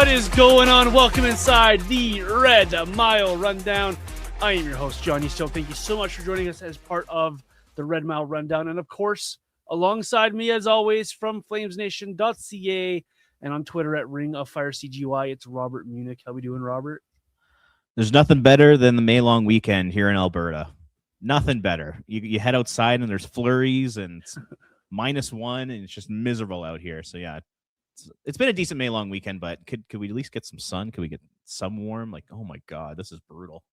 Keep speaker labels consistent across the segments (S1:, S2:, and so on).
S1: What is going on? Welcome inside the Red Mile Rundown. I am your host, John Easto. Thank you so much for joining us as part of the Red Mile Rundown. And of course, alongside me, as always, from flamesnation.ca and on Twitter at @RingOfFireCGY, it's Robert Munich. How we doing, Robert?
S2: There's nothing better than the May long weekend here in Alberta. Nothing better. You head outside and there's flurries and it's -1 and it's just miserable out here. So yeah, it's been a decent May long weekend, but could we at least get some sun? Could we get some warm? Like, oh my God, this is brutal.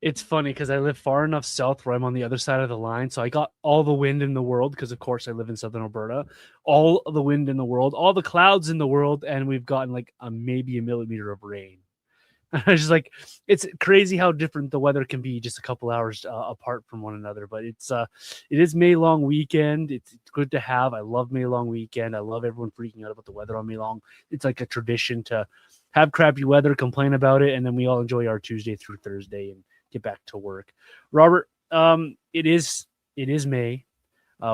S1: It's funny because I live far enough south where I'm on the other side of the line. So I got all the wind in the world because, of course, I live in southern Alberta. All the wind in the world, all the clouds in the world, and we've gotten like maybe a millimeter of rain. I just like, it's crazy how different the weather can be just a couple hours apart from one another. But it is May long weekend. It's good to have. I love May long weekend. I love everyone freaking out about the weather on May long. It's like a tradition to have crappy weather, complain about it, and then we all enjoy our Tuesday through Thursday and get back to work. Robert, it is May.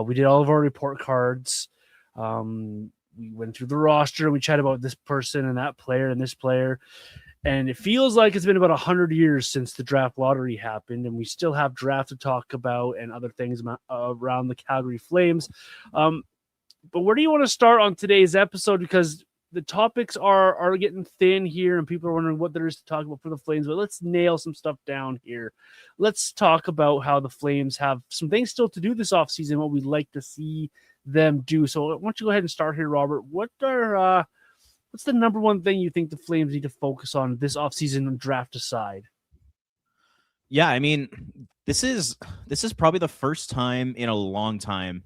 S1: We did all of our report cards. We went through the roster and we chatted about this person and that player and this player. And it feels like it's been about 100 years since the draft lottery happened, and we still have draft to talk about and other things around the Calgary Flames. But where do you want to start on today's episode? Because the topics are getting thin here, and people are wondering what there is to talk about for the Flames. But let's nail some stuff down here. Let's talk about how the Flames have some things still to do this offseason, what we'd like to see them do. So why don't you go ahead and start here, Robert? What's the number one thing you think the Flames need to focus on this offseason, draft aside?
S2: Yeah, I mean, this is probably the first time in a long time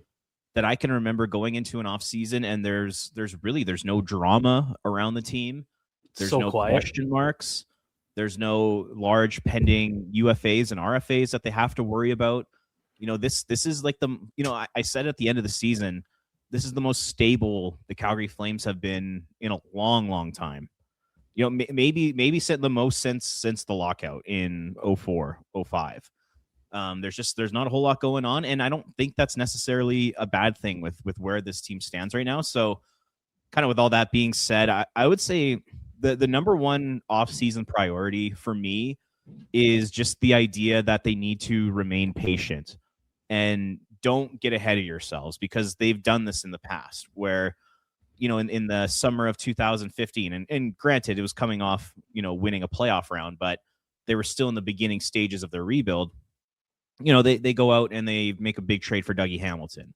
S2: that I can remember going into an offseason and there's no drama around the team. There's
S1: so
S2: no
S1: quiet.
S2: Question marks. There's no large pending UFAs and RFAs that they have to worry about. You know, this is like I said at the end of the season, this is the most stable the Calgary Flames have been in a long, long time. You know, maybe said the most since the lockout in 04, 05. There's not a whole lot going on, and I don't think that's necessarily a bad thing with where this team stands right now. So, kind of with all that being said, I would say the number one off-season priority for me is just the idea that they need to remain patient and don't get ahead of yourselves, because they've done this in the past where, you know, in the summer of 2015, and granted, it was coming off, you know, winning a playoff round, but they were still in the beginning stages of their rebuild. You know, they go out and they make a big trade for Dougie Hamilton,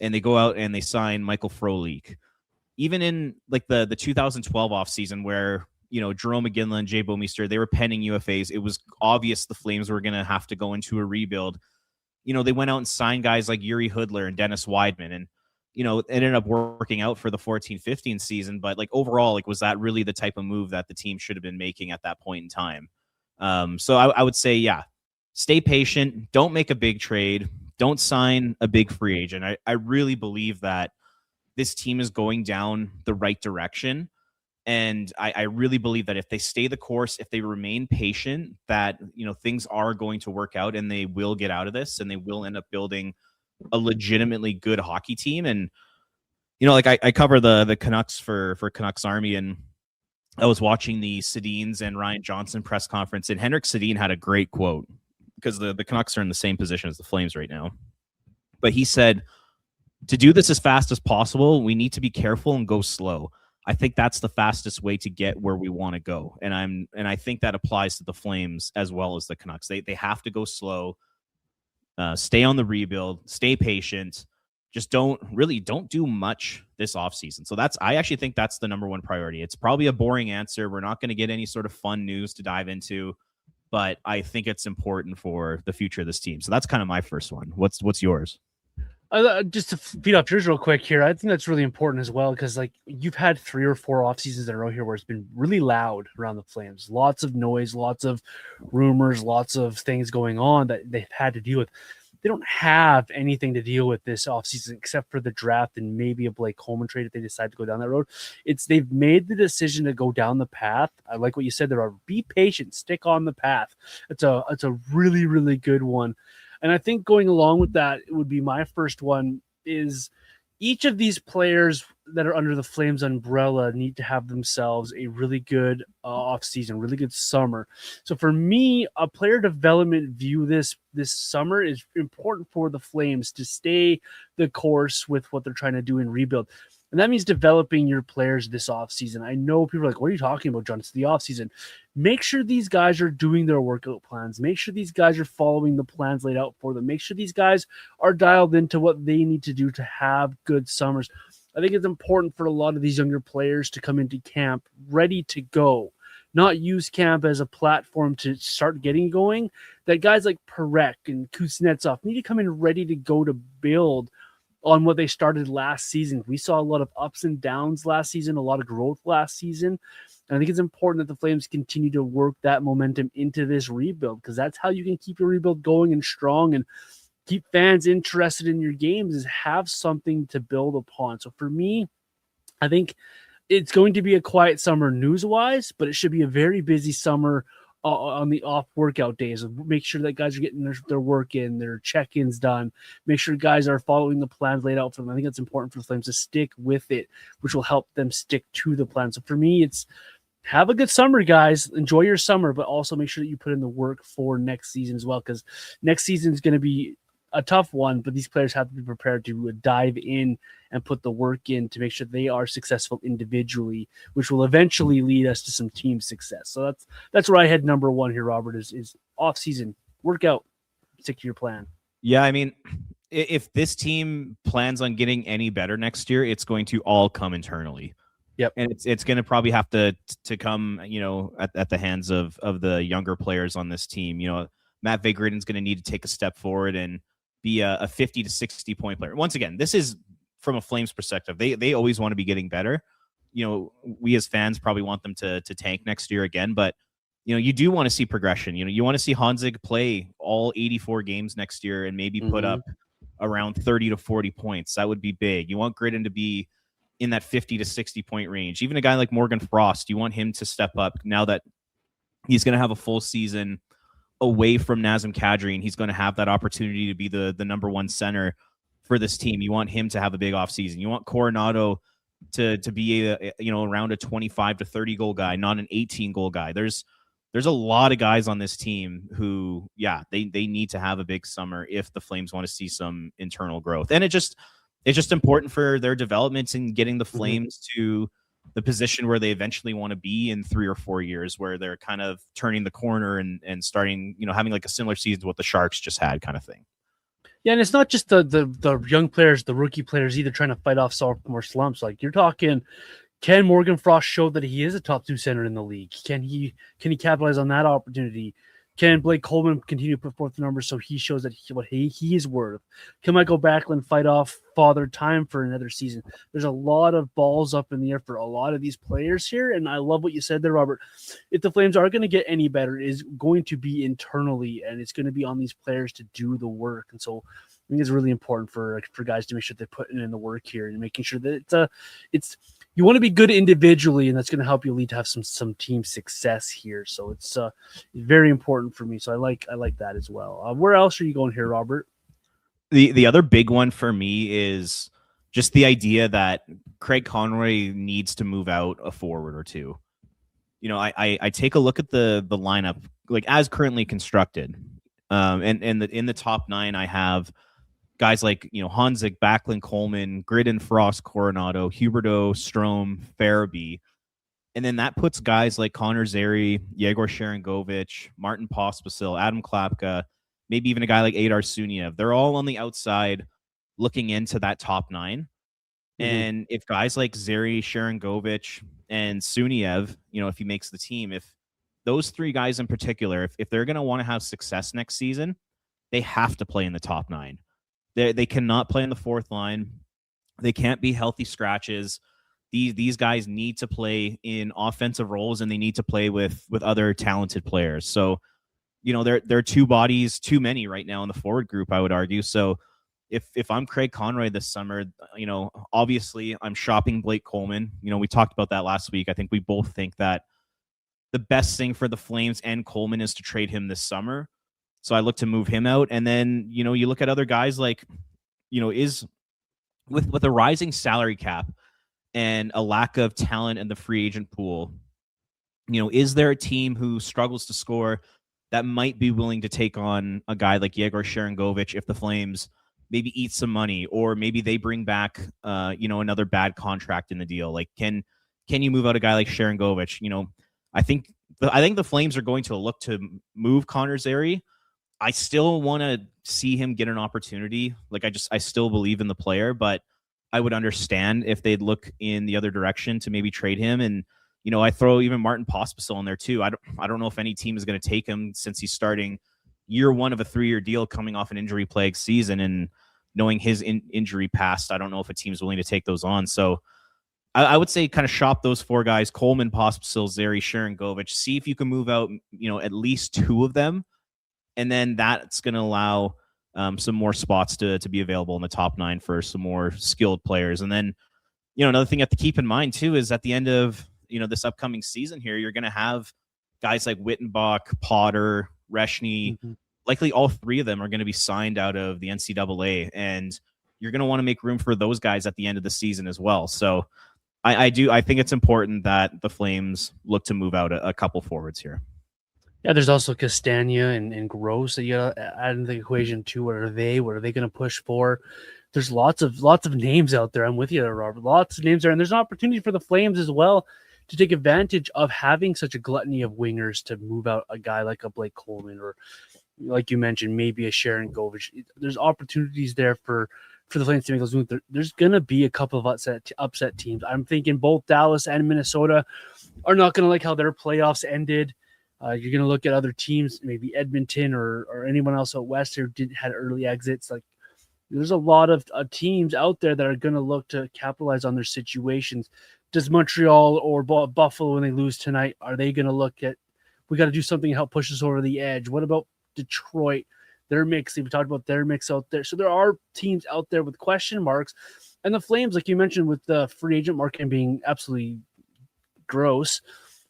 S2: and they go out and they sign Michael Frolik. Even in like the 2012 offseason where, you know, Jerome McGinley and Jay Bouwmeester, they were pending UFAs. It was obvious the Flames were going to have to go into a rebuild. You know, they went out and signed guys like Yuri Hoodler and Dennis Weidman, and, you know, it ended up working out for the 14-15 season. But like overall, like, was that really the type of move that the team should have been making at that point in time? So I would say, yeah, stay patient. Don't make a big trade. Don't sign a big free agent. I really believe that this team is going down the right direction. And I really believe that if they stay the course, if they remain patient, that, you know, things are going to work out and they will get out of this and they will end up building a legitimately good hockey team. And, you know, like I cover the Canucks for Canucks Army, and I was watching the Sedins and Ryan Johnson press conference, and Henrik Sedin had a great quote, because the Canucks are in the same position as the Flames right now. But he said, to do this as fast as possible, we need to be careful and go slow. I think that's the fastest way to get where we want to go. And I think that applies to the Flames as well as the Canucks. They have to go slow, stay on the rebuild, stay patient. Just don't do much this offseason. So I actually think that's the number one priority. It's probably a boring answer. We're not going to get any sort of fun news to dive into, but I think it's important for the future of this team. So that's kind of my first one. What's yours?
S1: Just to feed off yours real quick here, I think that's really important as well, because like you've had 3 or 4 off seasons in a row here where it's been really loud around the Flames, lots of noise, lots of rumors, lots of things going on that they've had to deal with. They don't have anything to deal with this offseason except for the draft and maybe a Blake Coleman trade if they decide to go down that road. They've made the decision to go down the path. I like what you said there. Be patient, stick on the path. It's a really, really good one. And I think going along with that, it would be my first one is each of these players that are under the Flames umbrella need to have themselves a really good off season, really good summer. So for me, a player development view this summer is important for the Flames to stay the course with what they're trying to do in rebuild. And that means developing your players this offseason. I know people are like, what are you talking about, John? It's the offseason. Make sure these guys are doing their workout plans. Make sure these guys are following the plans laid out for them. Make sure these guys are dialed into what they need to do to have good summers. I think it's important for a lot of these younger players to come into camp ready to go, not use camp as a platform to start getting going. That guys like Perek and Kuznetsov need to come in ready to go to build on what they started last season. We saw a lot of ups and downs last season, a lot of growth last season. And I think it's important that the Flames continue to work that momentum into this rebuild, because that's how you can keep your rebuild going and strong and keep fans interested in your games, is have something to build upon. So for me, I think it's going to be a quiet summer news-wise, but it should be a very busy summer on the off workout days. Make sure that guys are getting their work in, their check-ins done. Make sure guys are following the plans laid out for them. I think it's important for the Flames to stick with it, which will help them stick to the plan. So for me, it's have a good summer, guys. Enjoy your summer, but also make sure that you put in the work for next season as well, because next season is going to be a tough one, but these players have to be prepared to dive in and put the work in to make sure they are successful individually, which will eventually lead us to some team success. So that's where I had number one here, Robert, is off season, work out, stick to your plan.
S2: Yeah, I mean, if this team plans on getting any better next year, it's going to all come internally.
S1: Yep.
S2: And it's going to probably have to come, at the hands of the younger players on this team. Matt Vigridon's going to need to take a step forward and be a 50 to 60 point player. Once again, this is from a Flames perspective. They always want to be getting better. We as fans probably want them to tank next year again, but you do want to see progression. You want to see Honzig play all 84 games next year and maybe put up around 30 to 40 points. That would be big. You want Gridden to be in that 50 to 60 point range. Even a guy like Morgan Frost, you want him to step up now that he's going to have a full season away from Nazem Kadri, and he's going to have that opportunity to be the number one center for this team. You want him to have a big offseason. You want Coronado to be around a 25 to 30 goal guy, not an 18 goal guy. There's a lot of guys on this team who, they need to have a big summer if the Flames want to see some internal growth. And it's just important for their developments in getting the Flames to the position where they eventually want to be in 3 or 4 years, where they're kind of turning the corner and starting, having like a similar season to what the Sharks just had, kind of thing.
S1: Yeah, and it's not just the young players, the rookie players either trying to fight off sophomore slumps. Like you're talking, can Morgan Frost show that he is a top 2 center in the league? Can he capitalize on that opportunity? Can Blake Coleman continue to put forth the numbers so he shows that what he is worth? Can Michael Backlund fight off Father Time for another season? There's a lot of balls up in the air for a lot of these players here, and I love what you said there, Robert. If the Flames are going to get any better, it is going to be internally, and it's going to be on these players to do the work. And so I think it's really important for guys to make sure they're putting in the work here and making sure that it's you want to be good individually, and that's going to help you lead to have some team success here. So it's very important for me. So I like that as well. Where else are you going here, Robert?
S2: The other big one for me is just the idea that Craig Conroy needs to move out a forward or two. I take a look at the lineup like as currently constructed, and in the top 9 I have guys like Honzig, Backlund, Coleman, Gridden, Frost, Coronado, Huberdeau, Strome, Farabee. And then that puts guys like Connor Zary, Yegor Sharangovich, Martin Pospisil, Adam Klapka, maybe even a guy like Adar Suniev. They're all on the outside looking into that top 9. And if guys like Zary, Sharangovich, and Suniev, if he makes the team, if those 3 guys in particular, if they're going to want to have success next season, they have to play in the top 9. They cannot play in the 4th line. They can't be healthy scratches. These guys need to play in offensive roles, and they need to play with other talented players. So, there are 2 bodies too many right now in the forward group, I would argue. So if I'm Craig Conroy this summer, obviously I'm shopping Blake Coleman. We talked about that last week. I think we both think that the best thing for the Flames and Coleman is to trade him this summer. So I look to move him out. And then, you look at other guys like, is with a rising salary cap and a lack of talent in the free agent pool, is there a team who struggles to score that might be willing to take on a guy like Yegor Sharangovich if the Flames maybe eat some money, or maybe they bring back another bad contract in the deal? Like, can you move out a guy like Sharangovich? I think the Flames are going to look to move Connor Zary. I still want to see him get an opportunity. Like, I still believe in the player, but I would understand if they'd look in the other direction to maybe trade him. And I throw even Martin Pospisil in there too. I don't know if any team is going to take him, since he's starting year one of a 3-year deal coming off an injury plagued season, and knowing his injury past, I don't know if a team's willing to take those on. So I would say kind of shop those 4 guys: Coleman, Pospisil, Zary, Sharangovich. See if you can move out, at least 2 of them, and then that's going to allow some more spots to be available in the top 9 for some more skilled players. And then, another thing you have to keep in mind too is at the end of this upcoming season here, you're going to have guys like Wittenbach, Potter, Reshny. Mm-hmm. Likely all 3 of them are going to be signed out of the NCAA, and you're going to want to make room for those guys at the end of the season as well. So I think it's important that the Flames look to move out a couple forwards here.
S1: Yeah, there's also Castagna and Gross that you gotta add into the equation too. What are they going to push for? There's lots of names out there. I'm with you, Robert. Lots of names there, and there's an opportunity for the Flames as well to take advantage of having such a gluttony of wingers to move out a guy like a Blake Coleman, or like you mentioned, maybe a Sharangovich. There's opportunities there for the Flames to make those moves. There's going to be a couple of upset teams. I'm thinking both Dallas and Minnesota are not going to like how their playoffs ended. You're going to look at other teams, maybe Edmonton or anyone else out west who had early exits. Like, there's a lot of teams out there that are going to look to capitalize on their situations. Does Montreal or Buffalo, when they lose tonight, are they going to look at, we got to do something to help push us over the edge? What about Detroit? Their mix, we talked about their mix out there. So there are teams out there with question marks. And the Flames, like you mentioned, with the free agent market being absolutely gross,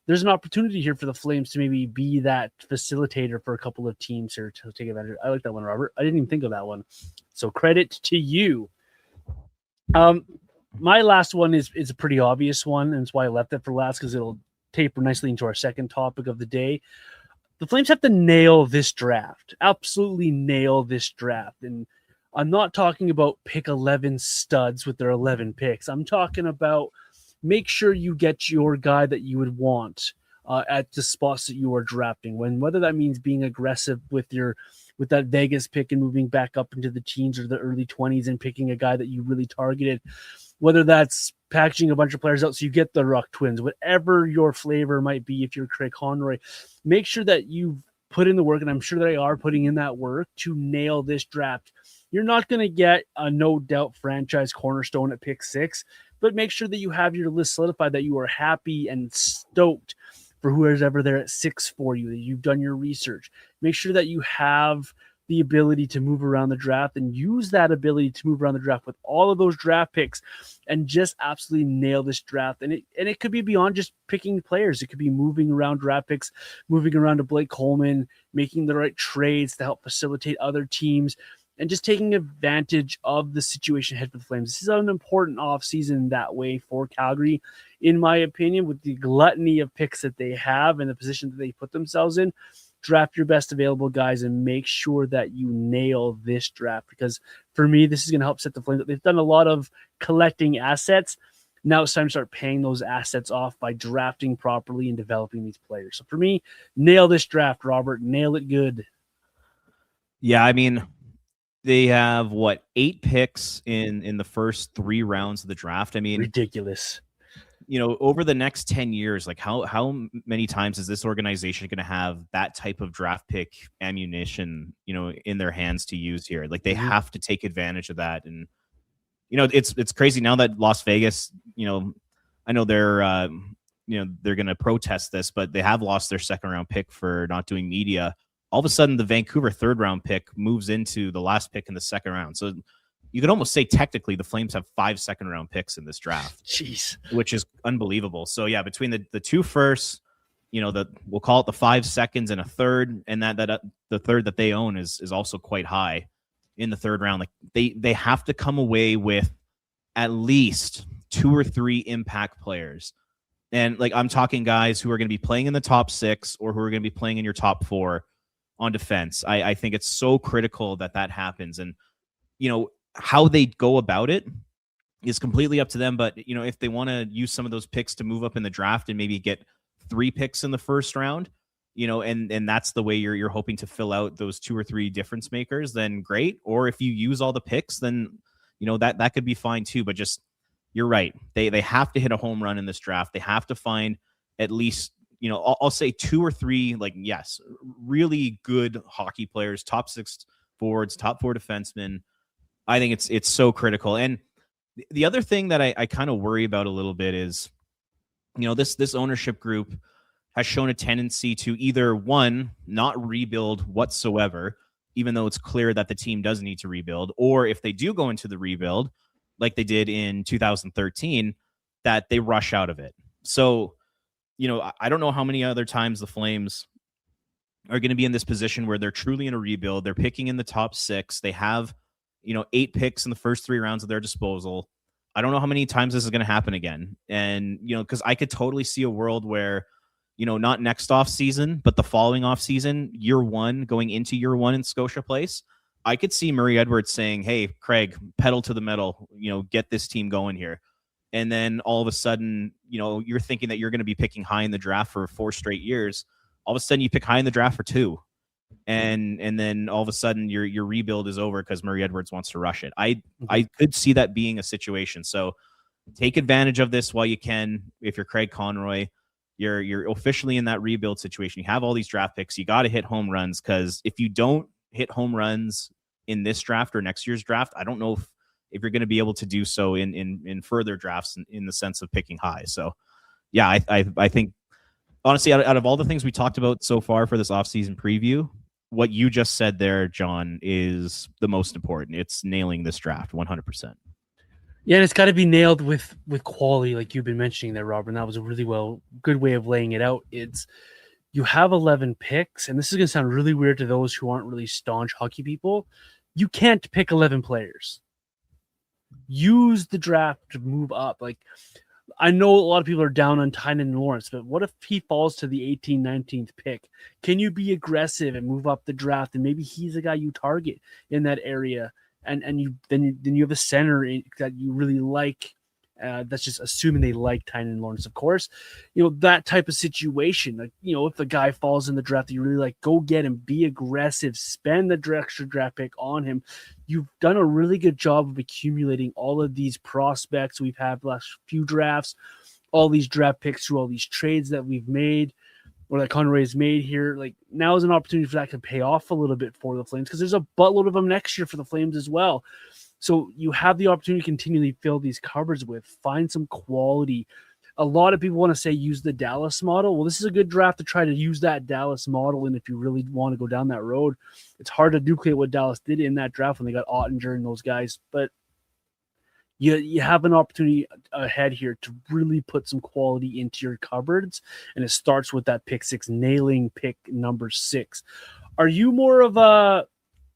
S1: there's an opportunity here for the Flames to maybe be that facilitator for a couple of teams here to take advantage. I like that one, Robert. I didn't even think of that one. So credit to you. My last one is a pretty obvious one, and it's why I left it for last, because it'll taper nicely into our second topic of the day. The Flames have to nail this draft. Absolutely nail this draft. And I'm not talking about pick 11 studs with their 11 picks. I'm talking about make sure you get your guy that you would want at the spots that you are drafting. Whether that means being aggressive with that Vegas pick and moving back up into the teens or the early 20s and picking a guy that you really targeted, whether that's packaging a bunch of players out so you get the Ruck twins, whatever your flavor might be. If you're Craig Conroy, make sure that you've put in the work, and I'm sure they are putting in that work to nail this draft. You're not going to get a no doubt franchise cornerstone at pick 6, but make sure that you have your list solidified, that you are happy and stoked for whoever's ever there at 6 for you, that you've done your research. Make sure that you have the ability to move around the draft, and use that ability to move around the draft with all of those draft picks and just absolutely nail this draft. And it could be beyond just picking players. It could be moving around draft picks, moving around to Blake Coleman, making the right trades to help facilitate other teams, and just taking advantage of the situation ahead for the Flames. This is an important offseason that way for Calgary, in my opinion, with the gluttony of picks that they have and the position that they put themselves in. Draft your best available guys and make sure that you nail this draft, because for me, this is going to help set the Flames up. They've done a lot of collecting assets. Now it's time to start paying those assets off by drafting properly and developing these players. So for me, nail this draft, Robert. Nail it good.
S2: Yeah, I mean, they have 8 picks in the first 3 rounds of the draft. I mean,
S1: ridiculous.
S2: Over the next 10 years, like how many times is this organization going to have that type of draft pick ammunition, in their hands to use here? Like, they have to take advantage of that. And, it's crazy now that Las Vegas, I know they're going to protest this, but they have lost their second round pick for not doing media. All of a sudden, the Vancouver third round pick moves into the last pick in the second round. So you could almost say technically the Flames have 5 second round picks in this draft.
S1: Jeez.
S2: Which is unbelievable. So yeah, between the 2 firsts, we'll call it the 5 seconds and a third, and that the third that they own is also quite high in the third round. Like, they have to come away with at least 2 or 3 impact players. And like I'm talking guys who are going to be playing in the top 6 or who are going to be playing in your top 4 on defense. I think it's so critical that happens. And, how they go about it is completely up to them. But, if they want to use some of those picks to move up in the draft and maybe get 3 picks in the first round, and that's the way you're hoping to fill out those 2 or 3 difference makers, then great. Or if you use all the picks, then, that could be fine too. But just, you're right. They have to hit a home run in this draft. They have to find at least, I'll say 2 or 3, like, yes, really good hockey players, top 6 forwards, top 4 defensemen. I think it's so critical. And the other thing that I kind of worry about a little bit is, this ownership group has shown a tendency to either, one, not rebuild whatsoever, even though it's clear that the team does need to rebuild, or if they do go into the rebuild, like they did in 2013, that they rush out of it. So, I don't know how many other times the Flames are going to be in this position where they're truly in a rebuild. They're picking in the top 6. They have, 8 picks in the first 3 rounds at their disposal. I don't know how many times this is going to happen again. And, because I could totally see a world where, not next off season, but the following off season, year 1, going into year 1 in Scotia Place, I could see Murray Edwards saying, hey, Craig, pedal to the metal, get this team going here. And then all of a sudden, you're thinking that you're going to be picking high in the draft for 4 straight years. All of a sudden you pick high in the draft for 2. And then all of a sudden your rebuild is over because Murray Edwards wants to rush it. I could see that being a situation. So take advantage of this while you can. If you're Craig Conroy, you're officially in that rebuild situation. You have all these draft picks. You got to hit home runs, because if you don't hit home runs in this draft or next year's draft, I don't know if you're going to be able to do so in further drafts in the sense of picking high. So yeah, I think honestly, out of all the things we talked about so far for this offseason preview, what you just said there, John, is the most important. It's nailing this draft 100%.
S1: Yeah, and it's got to be nailed with quality, like you've been mentioning there, Robert. And that was a really good way of laying it out. It's, you have 11 picks, and this is going to sound really weird to those who aren't really staunch hockey people. You can't pick 11 players. Use the draft to move up. Like, I know a lot of people are down on Tynan and Lawrence, but what if he falls to the 18th, 19th pick? Can you be aggressive and move up the draft? And maybe he's a guy you target in that area. And you have a center that you really like. That's just assuming they like Tynan and Lawrence, of course. That type of situation. Like, if the guy falls in the draft that you really like, go get him. Be aggressive. Spend the extra draft pick on him. You've done a really good job of accumulating all of these prospects we've had the last few drafts, all these draft picks through all these trades that we've made, or that Conroy has made here. Like, now is an opportunity for that to pay off a little bit for the Flames, because there's a buttload of them next year for the Flames as well. So you have the opportunity to continually fill these cupboards with, find some quality. A lot of people want to say use the Dallas model. Well, this is a good draft to try to use that Dallas model. And if you really want to go down that road, it's hard to duplicate what Dallas did in that draft when they got Ottinger and those guys. But you have an opportunity ahead here to really put some quality into your cupboards. And it starts with that pick 6, nailing pick number 6. Are you more of a,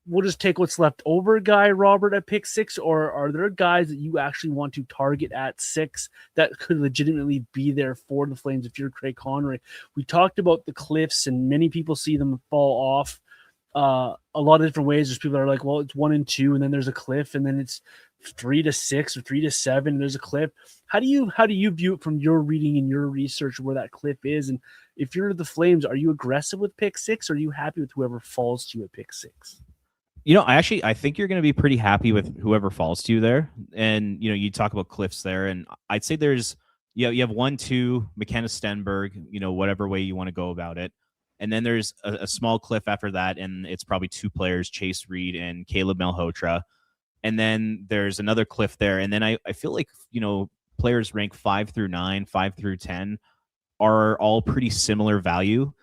S1: we'll just take what's left over guy, Robert, at pick 6, or are there guys that you actually want to target at 6 that could legitimately be there for the Flames if you're Craig Conroy? We talked about the cliffs, and many people see them fall off a lot of different ways. There's people that are like, well, it's 1 and 2, and then there's a cliff, and then it's 3 to 6 or 3 to 7, and there's a cliff. How do you view it from your reading and your research where that cliff is? And if you're the Flames, are you aggressive with pick 6, or are you happy with whoever falls to you at pick 6?
S2: I think you're going to be pretty happy with whoever falls to you there. And, you talk about cliffs there, and I'd say there's, you have 1, 2, McKenna Stenberg, whatever way you want to go about it. And then there's a small cliff after that, and it's probably 2 players, Chase Reed and Caleb Malhotra. And then there's another cliff there. And then I feel like, players ranked 5 through 9, 5 through 10 are all pretty similar value.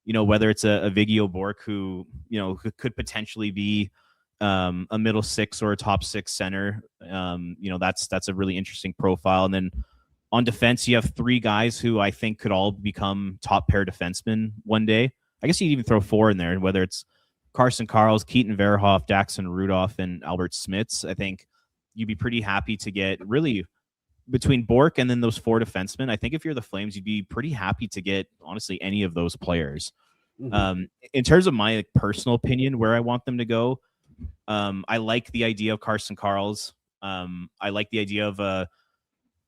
S2: Whether it's a Vigio Bork who could potentially be a middle 6 or a top 6 center. That's a really interesting profile. And then on defense, you have 3 guys who I think could all become top pair defensemen one day. I guess you'd even throw 4 in there, whether it's Carson Karls, Keaton Verhoff, Daxon Rudolph, and Albert Smits. I think you'd be pretty happy to get really between Bork and then those 4 defensemen. I think if you're the Flames, you'd be pretty happy to get honestly any of those players. In terms of my personal opinion, where I want them to go, I like the idea of Carson Karls. I like the idea of a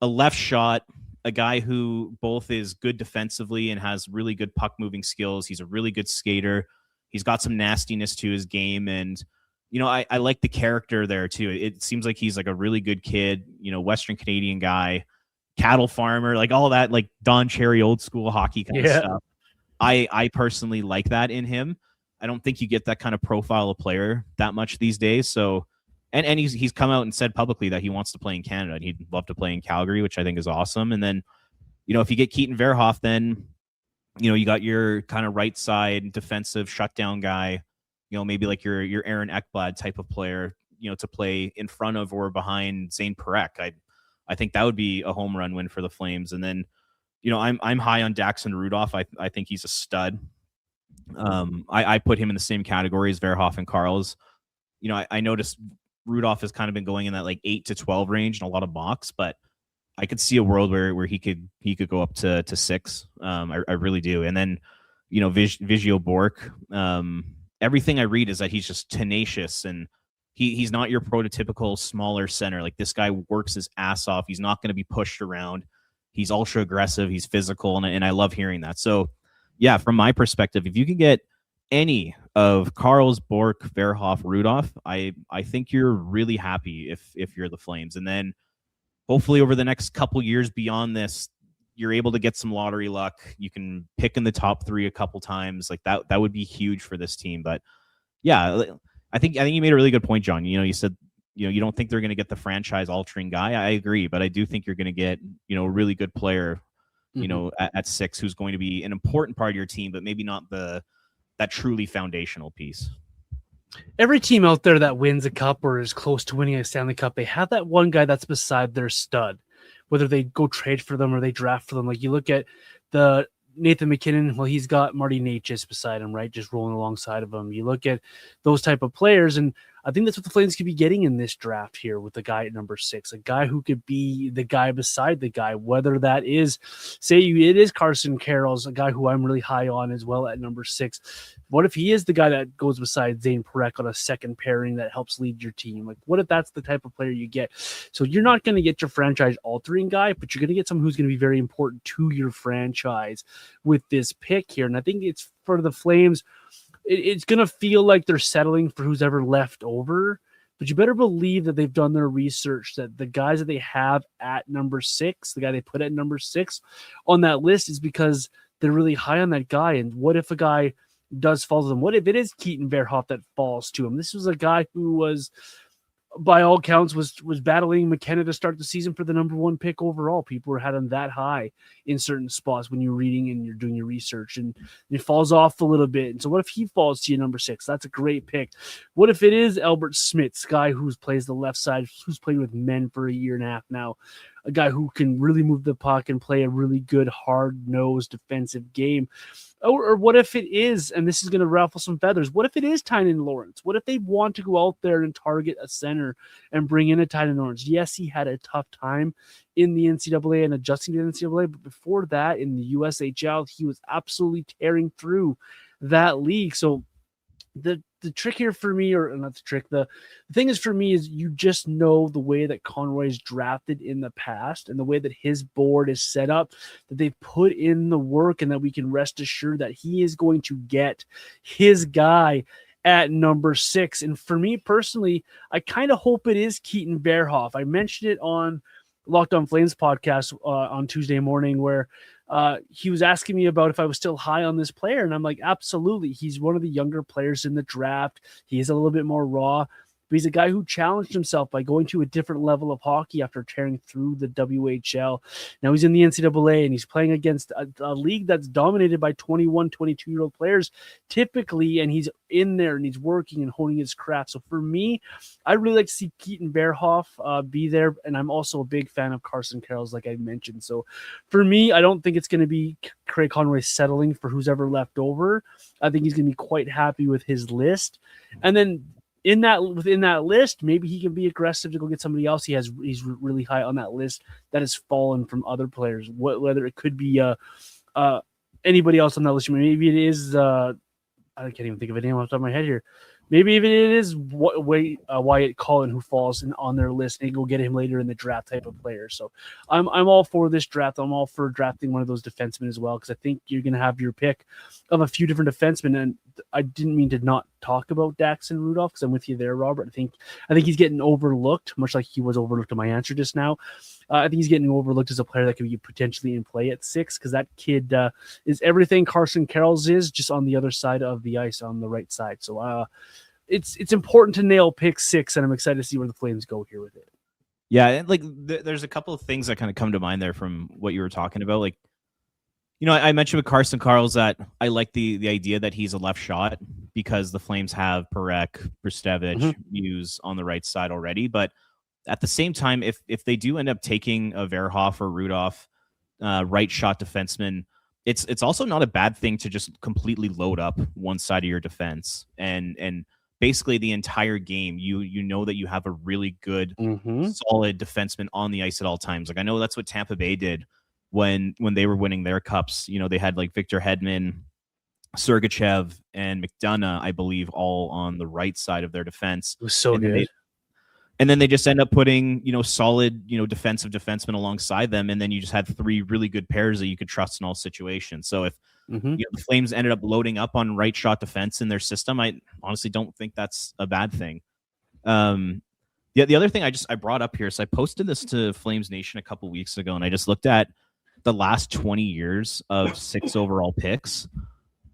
S2: left shot, a guy who both is good defensively and has really good puck moving skills. He's a really good skater. He's got some nastiness to his game, and I like the character there too. It seems like he's like a really good kid, Western Canadian guy, cattle farmer, like all that, like Don Cherry old school hockey kind of stuff. I personally like that in him. I don't think you get that kind of profile of player that much these days. So, and he's come out and said publicly that he wants to play in Canada and he'd love to play in Calgary, which I think is awesome. And then, if you get Keaton Verhoff, then, you got your kind of right side defensive shutdown guy, maybe like your Aaron Ekblad type of player, to play in front of or behind Zane Parekh. I think that would be a home run win for the Flames. And then, I'm high on Daxon Rudolph. I think he's a stud. I put him in the same category as Verhoff and Karls. I noticed Rudolph has kind of been going in that like 8 to 12 range in a lot of mocks, but I could see a world where he could go up to 6. I really do. And then, Vigio Bork, everything I read is that he's just tenacious and he's not your prototypical smaller center. Like this guy works his ass off. He's not going to be pushed around. He's ultra aggressive. He's physical. And I love hearing that. So yeah, from my perspective, if you can get any of Karls, Bork, Verhoff, Rudolph, I think you're really happy if you're the Flames. And then hopefully over the next couple years beyond this, you're able to get some lottery luck. You can pick in the top 3 a couple times. Like that would be huge for this team. But yeah, I think you made a really good point, John. You said, you don't think they're going to get the franchise altering guy. I agree, but I do think you're going to get, a really good player, at 6 who's going to be an important part of your team, but maybe not that truly foundational piece.
S1: Every team out there that wins a cup or is close to winning a Stanley Cup, they have that one guy that's beside their stud, whether they go trade for them or they draft for them. Like you look at the Nathan McKinnon, well, he's got Marty Necas beside him, right? Just rolling alongside of him. You look at those type of players, and I think that's what the Flames could be getting in this draft here with the guy at number 6, a guy who could be the guy beside the guy, whether that is, say it is Carson Karls, a guy who I'm really high on as well at number 6. What if he is the guy that goes beside Zane Parekh on a second pairing that helps lead your team? Like, what if that's the type of player you get? So you're not going to get your franchise-altering guy, but you're going to get someone who's going to be very important to your franchise with this pick here. And I think it's for the Flames, it's going to feel like they're settling for who's ever left over, but you better believe that they've done their research, that the guys that they have at number 6, the guy they put at number 6 on that list is because they're really high on that guy. And what if a guy does fall to them? What if it is Keaton Verhoff that falls to him? This was a guy who was, by all counts, was battling McKenna to start the season for the number 1 pick overall. People had him that high in certain spots when you're reading and you're doing your research, and it falls off a little bit. And so what if he falls to you number 6? That's a great pick. What if it is Albert Smits, guy who plays the left side, who's played with men for a year and a half now, a guy who can really move the puck and play a really good, hard-nosed defensive game? Or what if it is, and this is going to ruffle some feathers, what if it is Tynan Lawrence? What if they want to go out there and target a center and bring in a Tynan Lawrence? Yes, he had a tough time in the NCAA and adjusting to the NCAA, but before that, in the USHL, he was absolutely tearing through that league. So the trick here for me, or not the trick, the thing is for me is you just know the way that Conroy's drafted in the past and the way that his board is set up, that they've put in the work, and that we can rest assured that he is going to get his guy at number 6. And for me personally, I kind of hope it is Keaton Verhoff. I mentioned it on Locked On Flames podcast on Tuesday morning, where he was asking me about if I was still high on this player. And I'm like, absolutely. He's one of the younger players in the draft. He is a little bit more raw, but he's a guy who challenged himself by going to a different level of hockey after tearing through the WHL. Now he's in the NCAA, and he's playing against a league that's dominated by 21, 22-year-old players typically, and he's in there and he's working and honing his craft. So for me, I'd really like to see Keaton Verhoff be there, and I'm also a big fan of Carson Karls, like I mentioned. So for me, I don't think it's going to be Craig Conroy settling for who's ever left over. I think he's going to be quite happy with his list. And then within that list, maybe he can be aggressive to go get somebody else. He's really high on that list that has fallen from other players. Whether it could be anybody else on that list. Maybe it is I can't even think of a name off the top of my head here. Maybe even it is Wyatt Cullen who falls on their list, and you go get him later in the draft type of player. So I'm all for this draft. I'm all for drafting one of those defensemen as well, because I think you're going to have your pick of a few different defensemen. And I didn't mean to not talk about Daxon Rudolph, because I'm with you there, Robert. I think he's getting overlooked, much like he was overlooked in my answer just now. I think he's getting overlooked as a player that could be potentially in play at 6, because that kid is everything Carson Carroll's is, just on the other side of the ice, on the right side. So it's important to nail pick 6, and I'm excited to see where the Flames go here with it.
S2: Yeah, and like there's a couple of things that kind of come to mind there from what you were talking about. Like, I mentioned with Carson Carls that I like the idea that he's a left shot, because the Flames have Parekh, Brustevich, Muse on the right side already. But at the same time, if they do end up taking a Verhoff or Rudolph, right shot defenseman, it's also not a bad thing to just completely load up one side of your defense, and basically the entire game, you know that you have a really good, solid defenseman on the ice at all times. Like, I know that's what Tampa Bay did when they were winning their cups. They had like Victor Hedman, Sergachev, and McDonough, I believe, all on the right side of their defense.
S1: It was so good.
S2: And then they just end up putting, solid, defensive defensemen alongside them. And then you just had 3 really good pairs that you could trust in all situations. So if the Flames ended up loading up on right shot defense in their system, I honestly don't think that's a bad thing. The other thing I brought up here, so I posted this to Flames Nation a couple weeks ago, and I just looked at the last 20 years of 6 overall picks.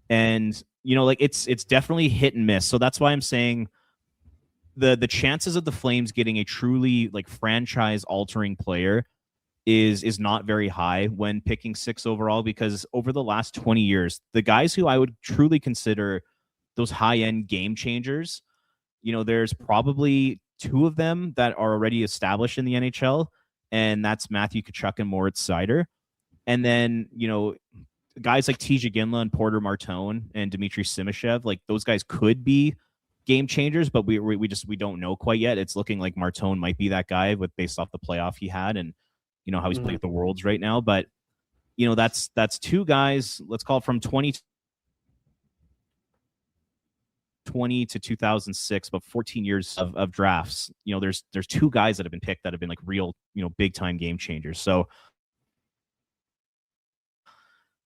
S2: And, it's definitely hit and miss. So that's why I'm saying the chances of the Flames getting a truly like franchise altering player is not very high when picking 6 overall, because over the last 20 years, the guys who I would truly consider those high end game changers, there's probably 2 of them that are already established in the NHL, and that's Matthew Tkachuk and Moritz Seider. And then, guys like TJ Ginla and Porter Martone and Dmitry Simashev, like those guys could be game changers, but we don't know quite yet. It's looking like Martone might be that guy based off the playoff he had, and how he's playing with the Worlds right now. But that's 2 guys, let's call it from 2020 to 2006, about 14 years of drafts. There's 2 guys that have been picked that have been like real, big time game changers. So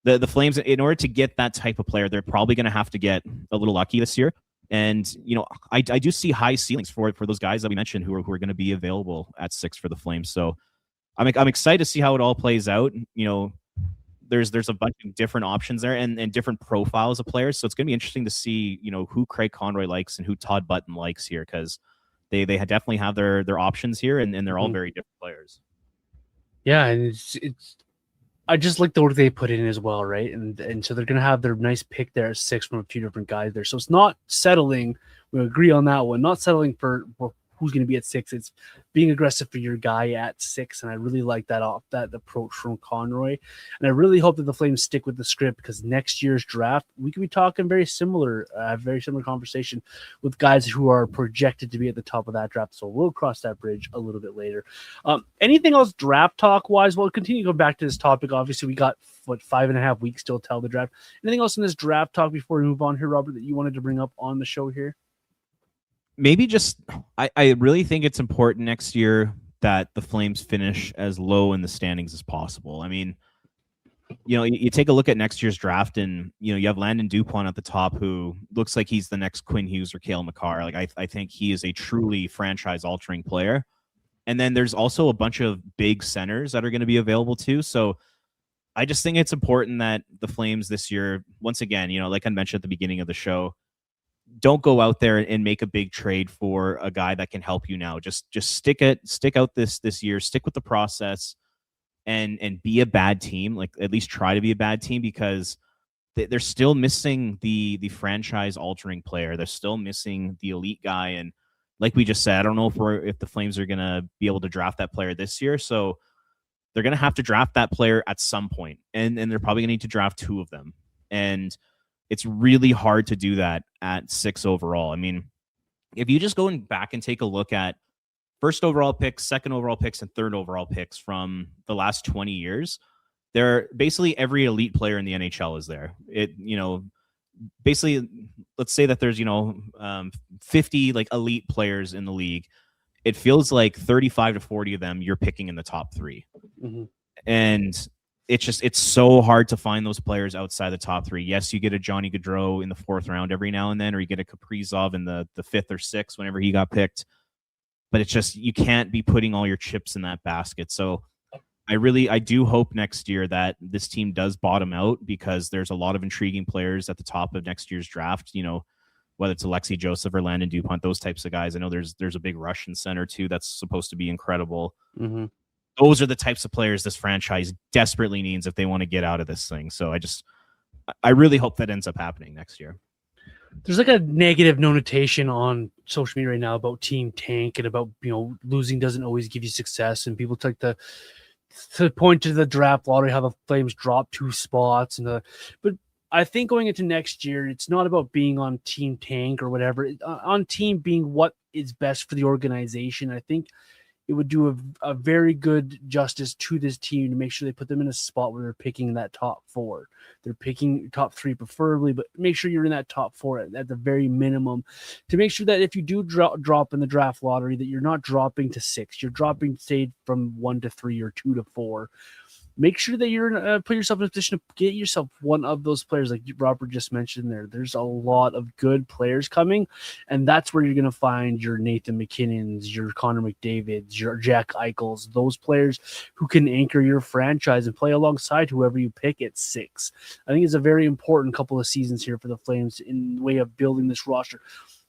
S2: the Flames, in order to get that type of player, they're probably going to have to get a little lucky this year. And, I do see high ceilings for those guys that we mentioned who are going to be available at 6 for the Flames. So I'm excited to see how it all plays out. There's a bunch of different options there and different profiles of players. So it's going to be interesting to see, who Craig Conroy likes and who Todd Button likes here, because they definitely have their options here, and they're all very different players.
S1: Yeah, and it's I just like the work they put in as well, right? And so they're going to have their nice pick there at 6 from a few different guys there. So it's not settling. We agree on that one. Not settling for who's going to be at 6. It's being aggressive for your guy at 6. And I really like that approach from Conroy. And I really hope that the Flames stick with the script, because next year's draft, we could be talking very similar conversation with guys who are projected to be at the top of that draft. So we'll cross that bridge a little bit later. Anything else draft talk wise? We'll continue going back to this topic. Obviously, we got 5.5 weeks still till the draft. Anything else in this draft talk before we move on here, Robert, that you wanted to bring up on the show here?
S2: Maybe just, I really think it's important next year that the Flames finish as low in the standings as possible. I mean, you take a look at next year's draft, and, you have Landon Dupont at the top, who looks like he's the next Quinn Hughes or Cale Makar. Like, I think he is a truly franchise-altering player. And then there's also a bunch of big centers that are going to be available too. So I just think it's important that the Flames this year, once again, like I mentioned at the beginning of the show, don't go out there and make a big trade for a guy that can help you now. Just stick out this year, stick with the process, and be a bad team. Like, at least try to be a bad team, because they're still missing the franchise altering player. They're still missing the elite guy. And like we just said, I don't know if the Flames are going to be able to draft that player this year. So they're going to have to draft that player at some point, and they're probably going to need to draft 2 of them. And it's really hard to do that at 6 overall. I mean, if you just go back and take a look at first overall picks, second overall picks, and third overall picks from the last 20 years, they're basically every elite player in the NHL is there. Basically, let's say that there's 50 like elite players in the league. It feels like 35 to 40 of them you're picking in the top 3.
S1: Mm-hmm.
S2: And it's so hard to find those players outside the top 3. Yes, you get a Johnny Gaudreau in the 4th round every now and then, or you get a Kaprizov in the 5th or 6th whenever he got picked. But it's just, you can't be putting all your chips in that basket. So I do hope next year that this team does bottom out, because there's a lot of intriguing players at the top of next year's draft, whether it's Alexei Joseph or Landon Dupont, those types of guys. I know there's a big Russian center too that's supposed to be incredible.
S1: Mm-hmm.
S2: Those are the types of players this franchise desperately needs if they want to get out of this thing. So I really hope that ends up happening next year.
S1: There's like a negative notation on social media right now about team tank and about, losing doesn't always give you success. And people take to point to the draft lottery, how the Flames dropped 2 spots. But I think going into next year, it's not about being on team tank or whatever. On team being what is best for the organization. I think it would do a very good justice to this team to make sure they put them in a spot where they're picking that top 4. They're picking top 3 preferably, but make sure you're in that top 4 at the very minimum, to make sure that if you do drop in the draft lottery, that you're not dropping to 6. You're dropping, say, from 1 to 3 or 2 to 4. Make sure that you're put yourself in a position to get yourself one of those players, like Robert just mentioned there. There's a lot of good players coming, and that's where you're going to find your Nathan McKinnons, your Connor McDavids, your Jack Eichels, those players who can anchor your franchise and play alongside whoever you pick at 6. I think it's a very important couple of seasons here for the Flames in the way of building this roster.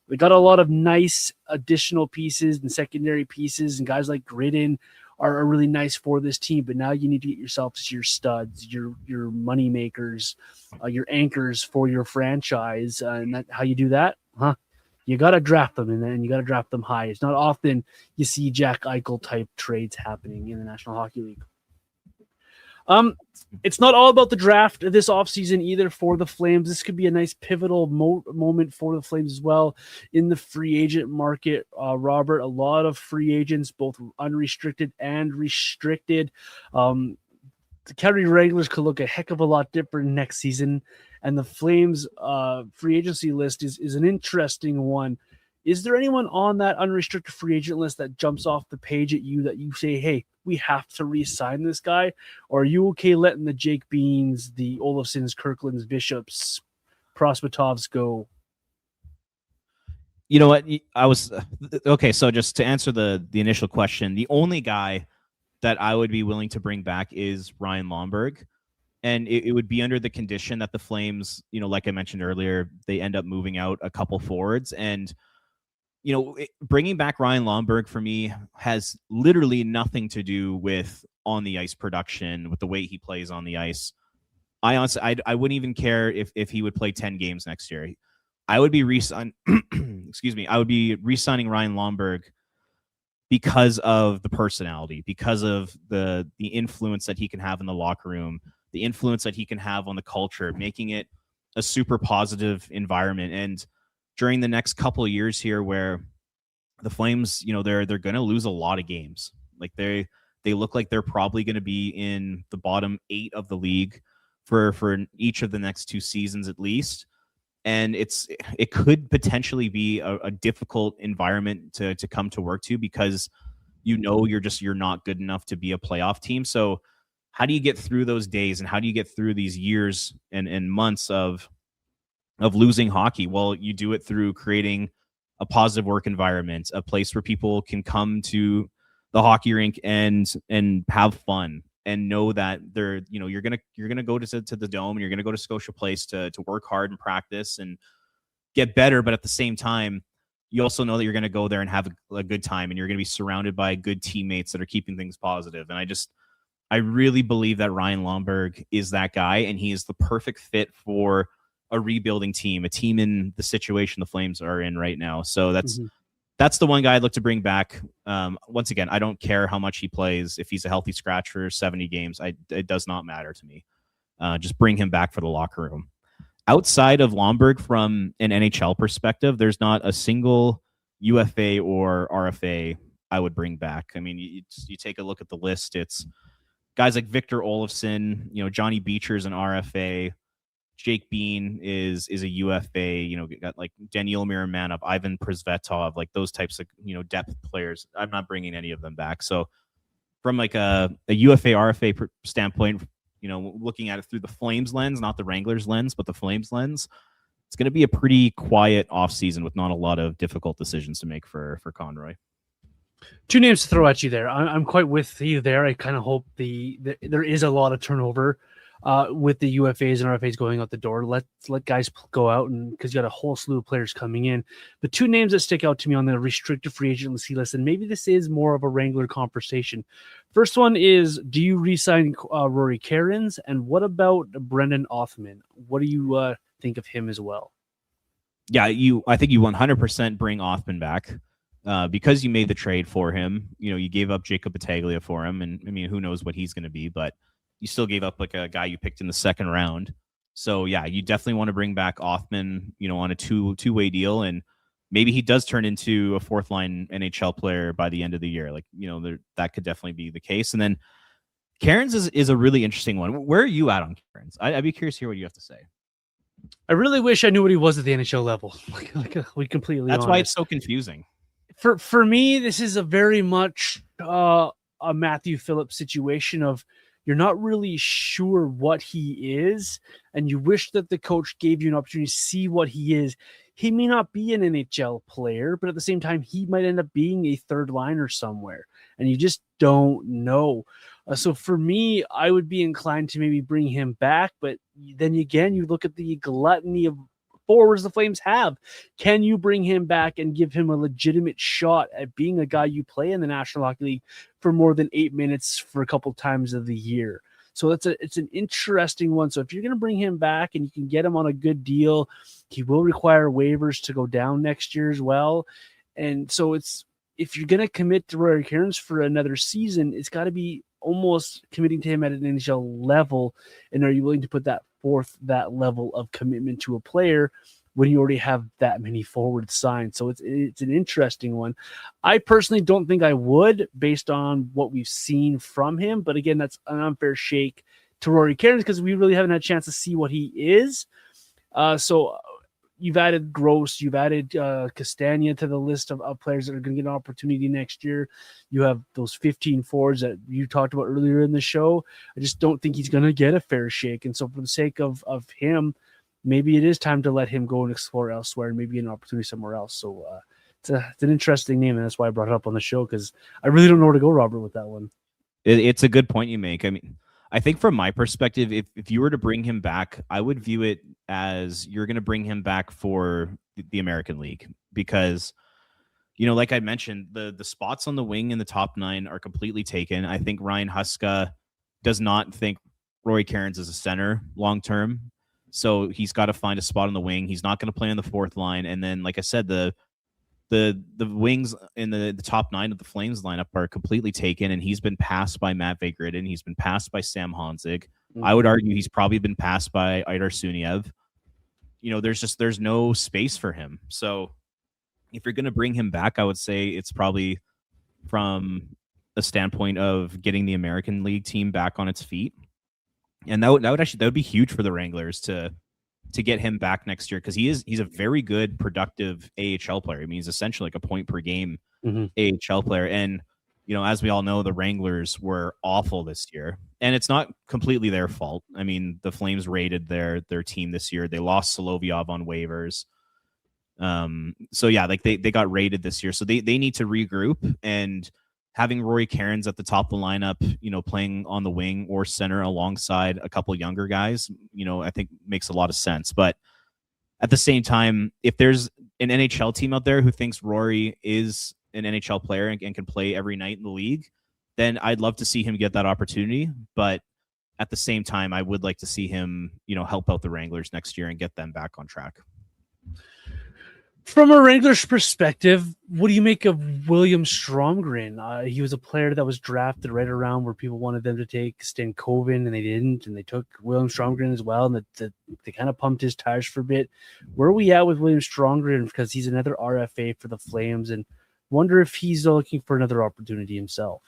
S1: We got a lot of nice additional pieces and secondary pieces, and guys like Gridden are really nice for this team, but now you need to get yourself to your studs, your money makers, your anchors for your franchise. And how you do that? You got to draft them, and then you got to draft them high. It's not often you see Jack Eichel type trades happening in the National Hockey League. It's not all about the draft this offseason either for the Flames. This could be a nice pivotal moment for the Flames as well in the free agent market. Robert, a lot of free agents, both unrestricted and restricted. The Calgary Wranglers could look a heck of a lot different next season, and the Flames free agency list is an interesting one. Is there anyone on that unrestricted free agent list that jumps off the page at you that you say, hey, we have to re-sign this guy? Or are you okay letting the Jake Beans, the Olofsons, Kirklands, Bishops, Prospetovs go?
S2: You know what? I was okay. So just to answer the initial question, the only guy that I would be willing to bring back is Ryan Lomberg. And it would be under the condition that the Flames, like I mentioned earlier, they end up moving out a couple forwards. And bringing back Ryan Lomberg for me has literally nothing to do with on the ice production, with the way he plays on the ice. I honestly, I wouldn't even care if he would play 10 games next year. I would be I would be re-signing Ryan Lomberg because of the personality, because of the influence that he can have in the locker room, the influence that he can have on the culture, making it a super positive environment. And during the next couple of years here, where the Flames, they're going to lose a lot of games. Like they look like they're probably going to be in the bottom 8 of the league for each of the next 2 seasons at least. And it could potentially be a difficult environment to come to work to, because you're not good enough to be a playoff team. So how do you get through those days, and how do you get through these years and months of losing hockey? Well, you do it through creating a positive work environment, a place where people can come to the hockey rink and have fun, and know that you're gonna go to the Dome, and you're gonna go to Scotia Place to work hard and practice and get better. But at the same time, you also know that you're gonna go there and have a good time, and you're gonna be surrounded by good teammates that are keeping things positive. And I really believe that Ryan Lomberg is that guy, and he is the perfect fit for a rebuilding team, a team in the situation the Flames are in right now. So that's the one guy I'd look to bring back. Once again, I don't care how much he plays. If he's a healthy scratch for 70 games, it does not matter to me. Just bring him back for the locker room. Outside of Lomberg, from an NHL perspective, there's not a single UFA or RFA, I would bring back. I mean, you take a look at the list. It's guys like Victor Olofsson, Johnny Beecher's an RFA. Jake Bean is a UFA. Got like Daniil Miramanov, Ivan Prisvetov, like those types of depth players. I'm not bringing any of them back. So from like a UFA RFA standpoint, looking at it through the Flames lens, not the Wranglers lens, but the Flames lens, it's going to be a pretty quiet offseason with not a lot of difficult decisions to make for Conroy.
S1: Two names to throw at you there. I'm quite with you there. I kind of hope there is a lot of turnover with the UFAs and RFAs going out the door. Let guys go out, and because you got a whole slew of players coming in. The two names that stick out to me on the restricted free agency list, and maybe this is more of a Wrangler conversation. First one is, do you re-sign Rory Cairns? And what about Brendan Othman? What do you think of him as well?
S2: Yeah, I think you 100% bring Othman back. Because you made the trade for him, you gave up Jacob Battaglia for him, and I mean, who knows what he's going to be, but you still gave up like a guy you picked in the second round. So yeah, you definitely want to bring back Othman, on a two-way deal, and maybe he does turn into a fourth line NHL player by the end of the year. Like, that could definitely be the case. And then Cairns is a really interesting one. Where are you at on Cairns? I'd be curious to hear what you have to say.
S1: I really wish I knew what he was at the NHL level. We completely.
S2: That's why it's so confusing.
S1: For me, this is a very much a Matthew Phillips situation of you're not really sure what he is, and you wish that the coach gave you an opportunity to see what he is. He may not be an NHL player, but at the same time, he might end up being a third liner somewhere, and you just don't know. So for me, I would be inclined to maybe bring him back, but then again, you look at the gluttony of forwards the Flames have. Can you bring him back and give him a legitimate shot at being a guy you play in the National Hockey League for more than 8 minutes for a couple times of the year? So it's an interesting one. So if you're going to bring him back and you can get him on a good deal, he will require waivers to go down next year as well. And so if you're going to commit to Rory Cairns for another season, it's got to be almost committing to him at an NHL level. And are you willing to put that level of commitment to a player when you already have that many forwards signed? So it's an interesting one. I personally don't think I would, based on what we've seen from him. But again, that's an unfair shake to Rory Cairns because we really haven't had a chance to see what he is. So you've added Gross, you've added Castagna to the list of players that are going to get an opportunity next year. You have those 15 forwards that you talked about earlier in the show. I just don't think he's going to get a fair shake. And so for the sake of him, maybe it is time to let him go and explore elsewhere and maybe an opportunity somewhere else. So it's an interesting name, and that's why I brought it up on the show, because I really don't know where to go, Robert, with that one.
S2: It's a good point you make. I mean, I think from my perspective, if you were to bring him back, I would view it as you're going to bring him back for the American League because, like I mentioned, the spots on the wing in the top 9 are completely taken. I think Ryan Huska does not think Rory Cairns is a center long term, so he's got to find a spot on the wing. He's not going to play on the fourth line, and then, like I said, the wings in the top 9 of the Flames lineup are completely taken, and he's been passed by Matt Vigridin. He's been passed by Sam Honzig. Mm-hmm. I would argue he's probably been passed by Idar Suniev. There's no space for him. So if you're going to bring him back, I would say it's probably from a standpoint of getting the American League team back on its feet. And that would be huge for the Wranglers to get him back next year, because he's a very good, productive AHL player. I mean, he's essentially like a point per game AHL player. And, as we all know, the Wranglers were awful this year. And it's not completely their fault. I mean, the Flames raided their team this year. They lost Solovyov on waivers. So yeah, like they got raided this year. So they need to regroup, and having Rory Cairns at the top of the lineup, playing on the wing or center alongside a couple younger guys, I think makes a lot of sense. But at the same time, if there's an NHL team out there who thinks Rory is an NHL player and can play every night in the league, then I'd love to see him get that opportunity. But at the same time, I would like to see him, help out the Wranglers next year and get them back on track.
S1: From a Wranglers perspective, what do you make of William Stromgren? He was a player that was drafted right around where people wanted them to take Stankoven, and they didn't, and they took William Stromgren as well, and they kind of pumped his tires for a bit. Where are we at with William Stromgren? Because he's another RFA for the Flames, and wonder if he's looking for another opportunity himself.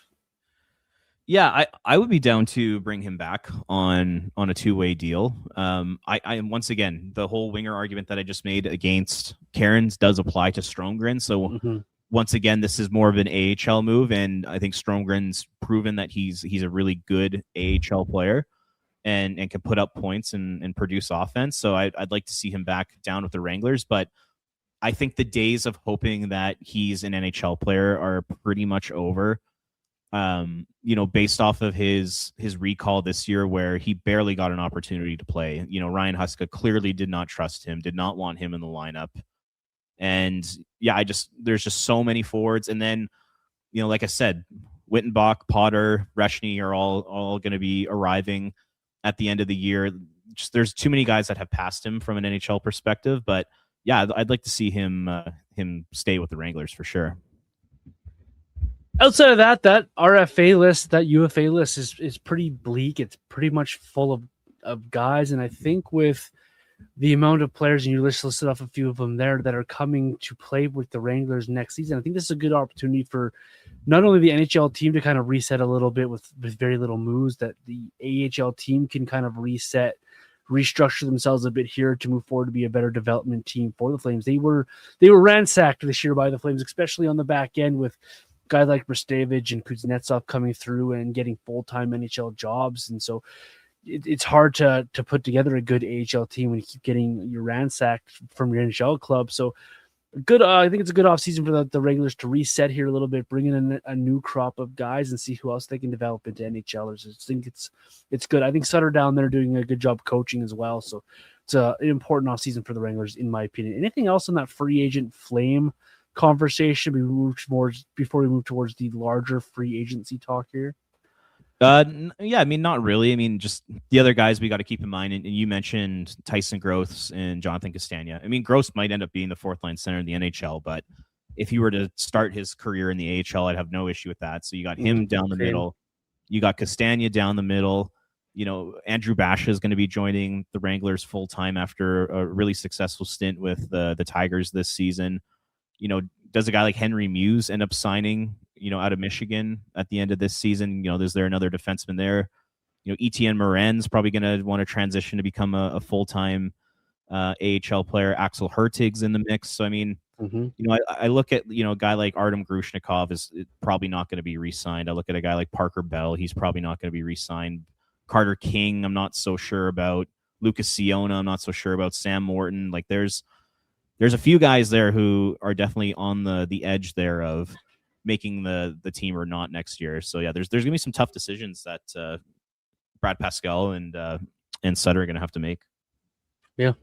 S2: Yeah, I would be down to bring him back on a two-way deal. I once again, the whole winger argument that I just made against Cairns does apply to Stromgren. So once again, this is more of an AHL move, and I think Stromgren's proven that he's a really good AHL player and can put up points and produce offense. So I'd like to see him back down with the Wranglers, but I think the days of hoping that he's an NHL player are pretty much over. Based off of his recall this year where he barely got an opportunity to play. Ryan Huska clearly did not trust him, did not want him in the lineup. And yeah, there's just so many forwards. And then, like I said, Wittenbach, Potter, Reshny are all going to be arriving at the end of the year. There's too many guys that have passed him from an NHL perspective, but yeah, I'd like to see him stay with the Wranglers for sure.
S1: Outside of that RFA list, that UFA list is pretty bleak. It's pretty much full of guys. And I think with the amount of players, and you listed off a few of them there that are coming to play with the Wranglers next season, I think this is a good opportunity for not only the NHL team to kind of reset a little bit with very little moves, that the AHL team can kind of reset, restructure themselves a bit here to move forward to be a better development team for the Flames. They were ransacked this year by the Flames, especially on the back end with guys like Ristevich and Kuznetsov coming through and getting full-time NHL jobs. And so it's hard to put together a good AHL team when you keep getting your ransacked from your NHL club. So good. I think it's a good offseason for the Wranglers to reset here a little bit, bring in a new crop of guys and see who else they can develop into NHLers. I think it's good. I think Sutter down there doing a good job coaching as well. So it's an important offseason for the Wranglers, in my opinion. Anything else on that free agent Flame conversation before we move towards the larger free agency talk here?
S2: Yeah, I mean, not really. I mean, just the other guys we got to keep in mind, and you mentioned Tyson Gross and Jonathan Castagna. I mean, Gross might end up being the fourth line center in the NHL, but if he were to start his career in the AHL, I'd have no issue with that. So you got him down the middle. You got Castagna down the middle. Andrew Basha is going to be joining the Wranglers full time after a really successful stint with the Tigers this season. Does a guy like Henry Muse end up signing, out of Michigan at the end of this season? Is there another defenseman there? Etienne Morin's probably going to want to transition to become a full-time AHL player. Axel Hertig's in the mix. So, I mean, I look at, a guy like Artem Grushnikov is probably not going to be re-signed. I look at a guy like Parker Bell. He's probably not going to be re-signed. Carter King, I'm not so sure about. Lucas Siona, I'm not so sure about. Sam Morton. Like, there's a few guys there who are definitely on the edge there of making the team or not next year. So yeah, there's going to be some tough decisions that Brad Pascal and Sutter are going to have to make.
S1: Yeah.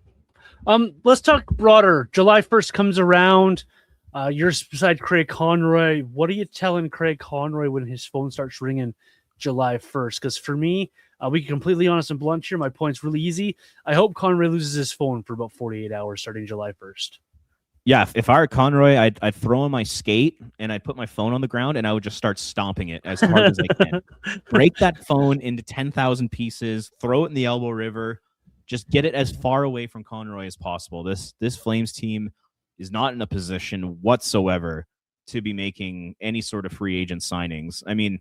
S1: Let's talk broader. July 1st comes around. You're beside Craig Conroy. What are you telling Craig Conroy when his phone starts ringing July 1st? Because for me, we can completely honest and blunt here. My point's really easy. I hope Conroy loses his phone for about 48 hours starting July 1st.
S2: Yeah, if I were Conroy, I'd throw in my skate and I'd put my phone on the ground and I would just start stomping it as hard as I can. Break that phone into 10,000 pieces, throw it in the Elbow River, just get it as far away from Conroy as possible. This Flames team is not in a position whatsoever to be making any sort of free agent signings. I mean,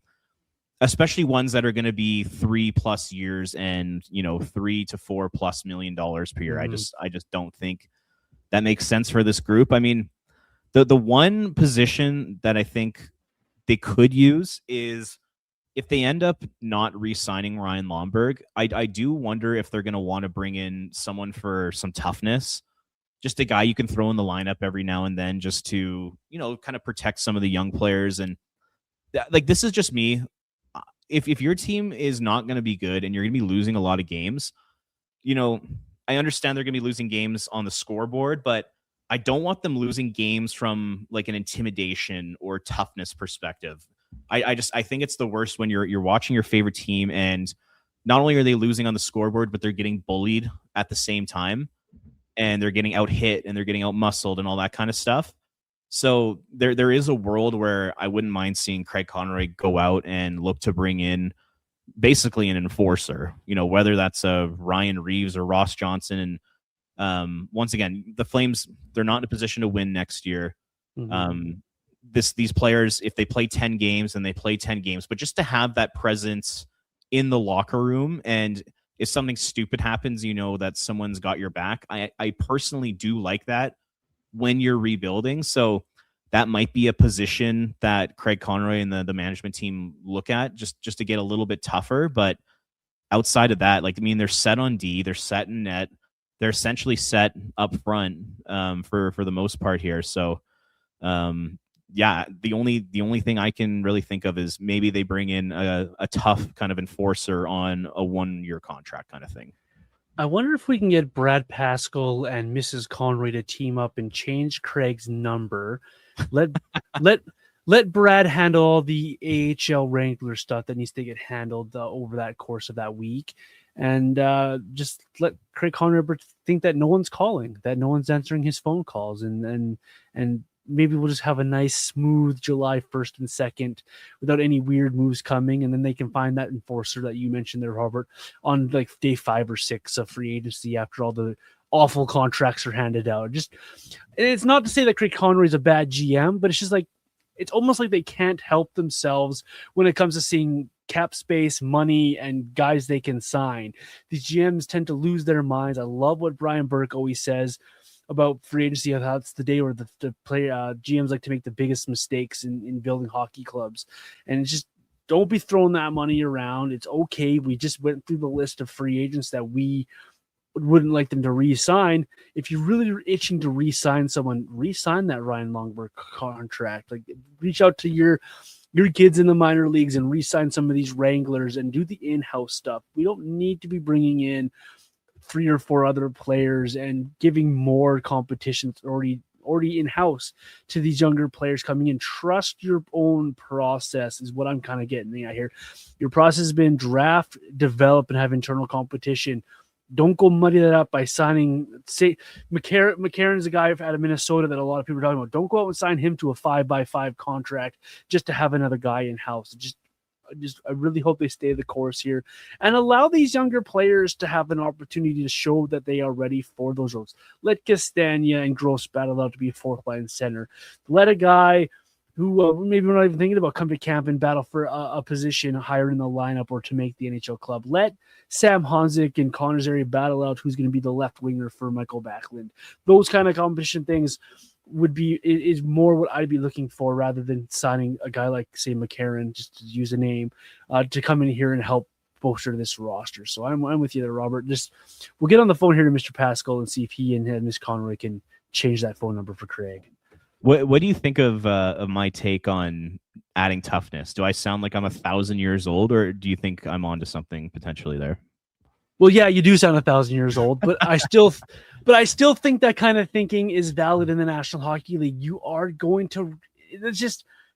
S2: especially ones that are going to be 3+ years and, $3 to $4+ million per year. I just don't think that makes sense for this group. I mean, the one position that I think they could use is if they end up not re-signing Ryan Lomberg, I do wonder if they're going to want to bring in someone for some toughness, just a guy you can throw in the lineup every now and then just to, kind of protect some of the young players. And this is just me. If your team is not going to be good and you're going to be losing a lot of games, I understand they're going to be losing games on the scoreboard, but I don't want them losing games from like an intimidation or toughness perspective. I think it's the worst when you're watching your favorite team and not only are they losing on the scoreboard, but they're getting bullied at the same time. and they're getting out hit and they're getting out muscled and all that kind of stuff. So there is a world where I wouldn't mind seeing Craig Conroy go out and look to bring in basically an enforcer, whether that's a Ryan Reeves or Ross Johnson. And once again, the Flames, they're not in a position to win next year. Mm-hmm. These players, if they play 10 games, then they play 10 games, but just to have that presence in the locker room, and if something stupid happens, that someone's got your back. I personally do like that when you're rebuilding. So that might be a position that Craig Conroy and the management team look at just to get a little bit tougher. But outside of that, they're set on D, they're set in net, they're essentially set up front for the most part here. So the only thing I can really think of is maybe they bring in a tough kind of enforcer on a 1-year contract kind of thing.
S1: I wonder if we can get Brad Pascal and Mrs. Conroy to team up and change Craig's number. Let Brad handle all the AHL Wrangler stuff that needs to get handled over that course of that week, and just let Craig Conroy think that no one's calling, that no one's answering his phone calls, and maybe we'll just have a nice, smooth July 1st and 2nd without any weird moves coming. And then they can find that enforcer that you mentioned there, Robert, on day 5 or 6 of free agency after all the awful contracts are handed out. It's not to say that Craig Conroy is a bad GM, but it's just it's almost like they can't help themselves when it comes to seeing cap space, money, and guys they can sign. These GMs tend to lose their minds. I love what Brian Burke always says about free agency, how it's the day where the player GMs like to make the biggest mistakes in building hockey clubs. And it's just, don't be throwing that money around. It's okay. We just went through the list of free agents that we wouldn't like them to re-sign. If you're really itching to re-sign someone, re-sign that Ryan Longberg contract. Reach out to your kids in the minor leagues and re-sign some of these Wranglers and do the in-house stuff. We don't need to be bringing in 3 or 4 other players and giving more competition already in-house to these younger players coming in. Trust your own process is what I'm kind of getting at here. Your process has been draft, develop, and have internal competition. Don't go muddy that up by signing, say, McCarron's a guy out of Minnesota that a lot of people are talking about. Don't go out and sign him to a 5x5 contract just to have another guy in-house. I really hope they stay the course here and allow these younger players to have an opportunity to show that they are ready for those roles. Let Castagna and Gross battle out to be a 4th-line center. Let a guy who maybe we're not even thinking about come to camp and battle for a position higher in the lineup or to make the NHL club. Let Sam Honzik and Connor Zary battle out who's going to be the left winger for Michael Backlund. Those kind of competition things is more what I'd be looking for rather than signing a guy like, say, McCarron, just to use a name, to come in here and help bolster this roster. So I'm with you there, Robert. We'll get on the phone here to Mr. Pascal and see if he and Miss Conroy can change that phone number for Craig.
S2: What do you think of my take on adding toughness? Do I sound like I'm 1,000 years old, or do you think I'm onto something potentially there?
S1: Well, yeah, you do sound 1,000 years old, but I still think that kind of thinking is valid in the National Hockey League. You are going to,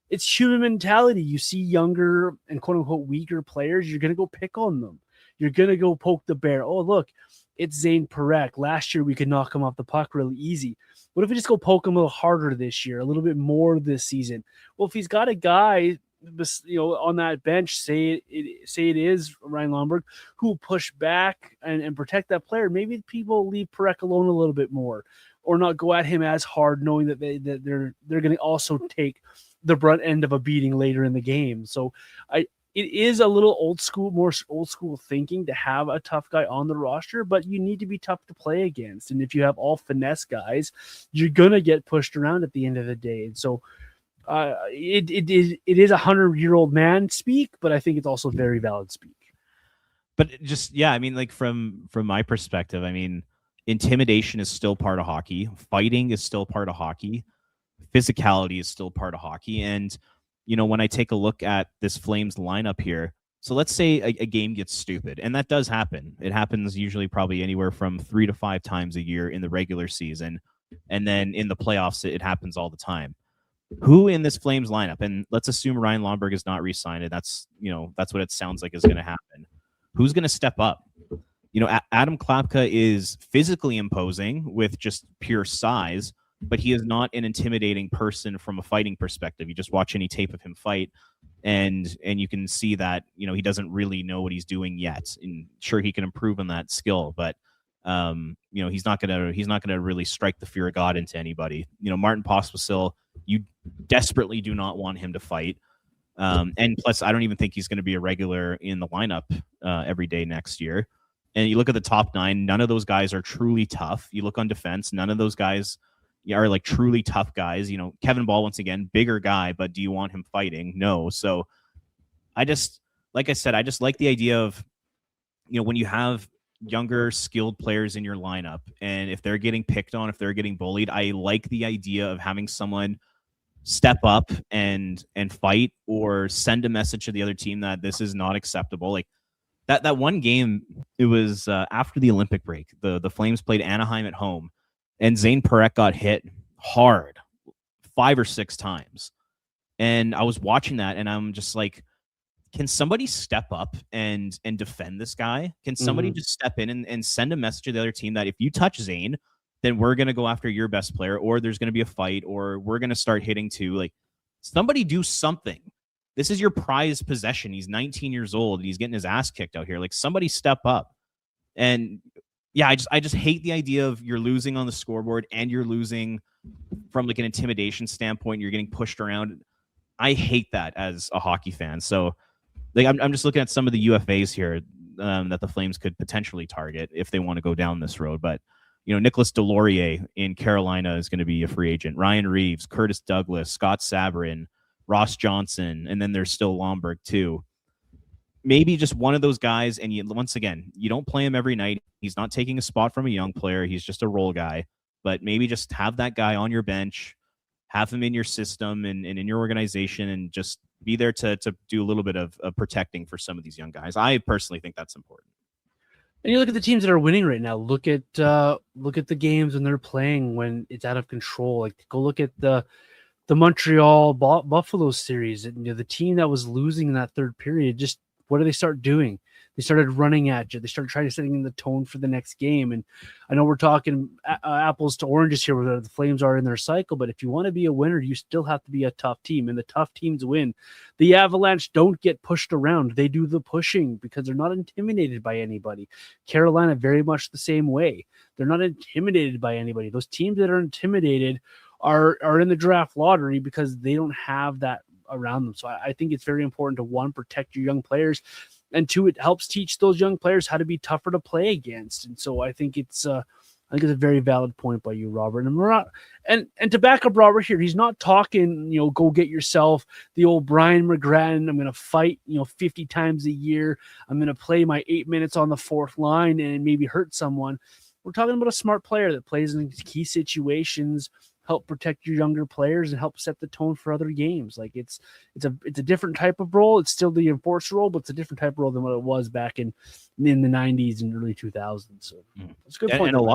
S1: it's human mentality. You see younger and quote unquote weaker players, you're going to go pick on them. You're going to go poke the bear. Oh, look, it's Zane Parekh. Last year we could knock him off the puck really easy. What if we just go poke him a little harder this year, a little bit more this season? Well, if he's got a guy, on that bench, say it is Ryan Lomberg, who will push back and protect that player, maybe people leave Parekh alone a little bit more, or not go at him as hard, knowing that they're going to also take the brunt end of a beating later in the game. So it is a little more old school thinking to have a tough guy on the roster, but you need to be tough to play against. And if you have all finesse guys, you're going to get pushed around at the end of the day. And so it is 100-year-old man speak, but I think it's also very valid speak.
S2: But from my perspective, intimidation is still part of hockey. Fighting is still part of hockey. Physicality is still part of hockey. And when I take a look at this Flames lineup here, so let's say a game gets stupid, and that does happen. It happens usually probably anywhere from 3 to 5 times a year in the regular season, and then in the playoffs it happens all the time. Who in this Flames lineup, and let's assume Ryan Lomberg is not re-signed, and that's what it sounds like is going to happen. Who's going to step up? Adam Klapka is physically imposing with just pure size, but he is not an intimidating person from a fighting perspective. You just watch any tape of him fight, and you can see that he doesn't really know what he's doing yet. And sure, he can improve on that skill, but he's not gonna really strike the fear of God into anybody. Martin Pospisil, you desperately do not want him to fight. And plus, I don't even think he's going to be a regular in the lineup every day next year. And you look at the top 9, none of those guys are truly tough. You look on defense, none of those guys are like truly tough guys. Kevin Ball, once again, bigger guy, but do you want him fighting? No. So like I said, I just like the idea of, when you have younger skilled players in your lineup, and if they're getting picked on, if they're getting bullied, I like the idea of having someone step up and fight, or send a message to the other team that this is not acceptable. Like that one game, it was after the Olympic break. The Flames played Anaheim at home, and Zane Parekh got hit hard 5 or 6 times. And I was watching that, and I'm just like, can somebody step up and defend this guy? Can somebody just step in and send a message to the other team that if you touch Zane, then we're going to go after your best player, or there's going to be a fight, or we're going to start hitting too. Like, somebody do something. This is your prized possession. He's 19 years old and he's getting his ass kicked out here. Like, somebody step up. And yeah, I just hate the idea of you're losing on the scoreboard and you're losing from like an intimidation standpoint. You're getting pushed around. I hate that as a hockey fan. So like, I'm just looking at some of the UFAs here that the Flames could potentially target if they want to go down this road. But Nicholas Deslauriers in Carolina is going to be a free agent. Ryan Reeves, Curtis Douglas, Scott Sabrin, Ross Johnson, and then there's still Lomberg too. Maybe just one of those guys, and once again, you don't play him every night. He's not taking a spot from a young player. He's just a role guy. But maybe just have that guy on your bench, have him in your system and in your organization, and just be there to do a little bit of protecting for some of these young guys. I personally think that's important.
S1: And you look at the teams that are winning right now. Look at the games when they're playing when it's out of control. Like, go look at the Montreal Buffalo series. And, the team that was losing in that third period, just what do they start doing? They started running at you. They started trying to setting the tone for the next game. And I know we're talking apples to oranges here where the Flames are in their cycle, but if you want to be a winner, you still have to be a tough team, and the tough teams win. The Avalanche don't get pushed around. They do the pushing because they're not intimidated by anybody. Carolina, very much the same way. They're not intimidated by anybody. Those teams that are intimidated are in the draft lottery because they don't have that around them. So I think it's very important to, one, protect your young players, and 2, it helps teach those young players how to be tougher to play against. And so I think it's a very valid point by you, Robert. And we're not, and to back up Robert here, he's not talking, go get yourself the old Brian McGrattan. I'm going to fight, 50 times a year. I'm going to play my 8 minutes on the fourth line and maybe hurt someone. We're talking about a smart player that plays in key situations, help protect your younger players, and help set the tone for other games. Like, it's a different type of role. It's still the enforcer role, but it's a different type of role than what it was back in the 90s and early 2000s. So that's a good point.
S2: And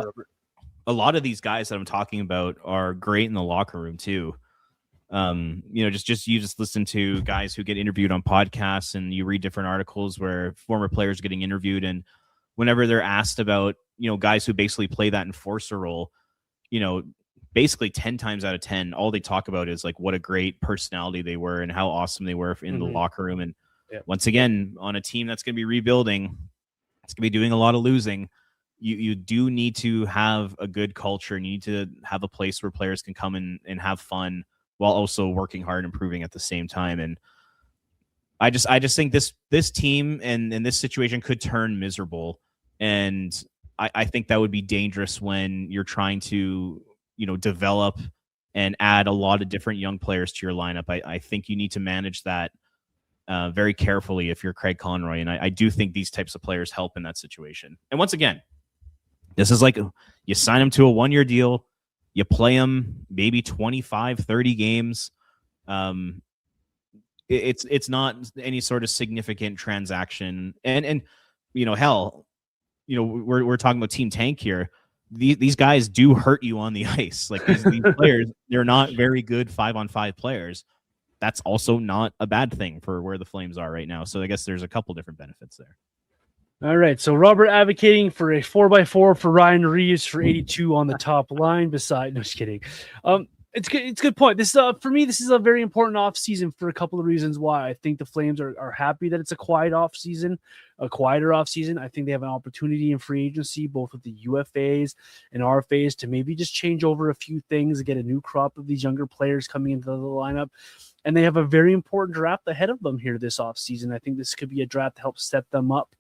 S2: a lot of these guys that I'm talking about are great in the locker room too. You just listen to guys who get interviewed on podcasts, and you read different articles where former players are getting interviewed, and whenever they're asked about, guys who basically play that enforcer role, basically 10 times out of 10, all they talk about is like what a great personality they were and how awesome they were in the locker room. And once again, on a team that's going to be rebuilding, it's going to be doing a lot of losing. You do need to have a good culture, and you need to have a place where players can come in and have fun while also working hard and improving at the same time. And I just think this team and this situation could turn miserable. And I think that would be dangerous when you're trying to develop and add a lot of different young players to your lineup. I think you need to manage that very carefully if you're Craig Conroy. And I do think these types of players help in that situation. And once again, this is like you sign them to a 1-year deal, you play them maybe 25, 30 games. It's not any sort of significant transaction. And hell, we're talking about Team Tank here. These guys do hurt you on the ice. Like these players, they're not very good 5-on-5 players. That's also not a bad thing for where the Flames are right now. So I guess there's a couple different benefits there.
S1: All right, so Robert advocating for a 4x4 for Ryan Reeves for 82 on the top line. Beside, no, just kidding. It's good. It's a good point. This for me, this is a very important off season for a couple of reasons. Why I think the Flames are happy that it's a quiet off season, a quieter off season. I think they have an opportunity in free agency, both with the UFAs and RFAs, to maybe just change over a few things and get a new crop of these younger players coming into the lineup. And they have a very important draft ahead of them here this offseason. I think this could be a draft to help set them up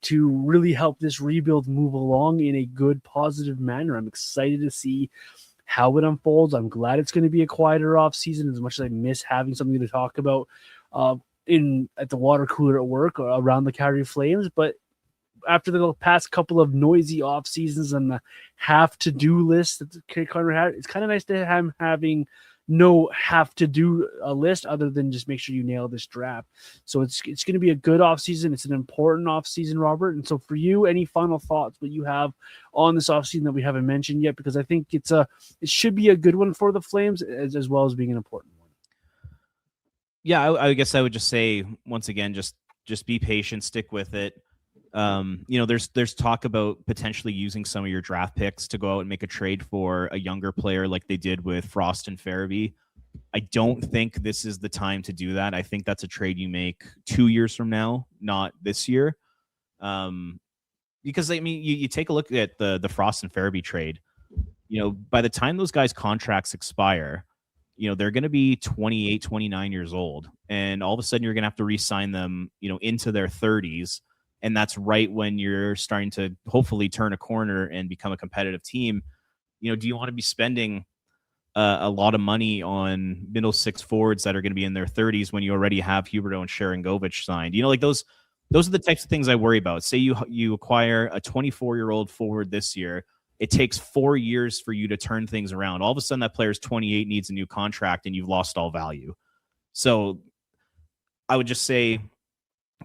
S1: to really help this rebuild move along in a good, positive manner. I'm excited to see how it unfolds. I'm glad it's going to be a quieter offseason, as much as I miss having something to talk about at the water cooler at work or around the Calgary Flames. But after the past couple of noisy off seasons and the have to do list that Conroy had, it's kind of nice to have him having no have to do a list other than just make sure you nail this draft. So it's going to be a good offseason. It's an important offseason, Robert. And so for you, any final thoughts that you have on this offseason that we haven't mentioned yet? Because I think it should be a good one for the Flames as well as being an important one.
S2: Yeah, I guess I would just say once again, just be patient, stick with it. There's talk about potentially using some of your draft picks to go out and make a trade for a younger player like they did with Frost and Farabee. I don't think this is the time to do that. I think that's a trade you make 2 years from now, not this year. Because I mean, you take a look at the Frost and Farabee trade. By the time those guys' contracts expire, they're going to be 28, 29 years old. And all of a sudden you're going to have to re-sign them, into their 30s. And that's right when you're starting to hopefully turn a corner and become a competitive team. Do you want to be spending a lot of money on middle six forwards that are going to be in their 30s when you already have Huberdeau and Sharangovich signed? Those are the types of things I worry about. Say you acquire a 24-year-old forward this year. It takes 4 years for you to turn things around. All of a sudden that player's 28, needs a new contract, and you've lost all value. So I would just say,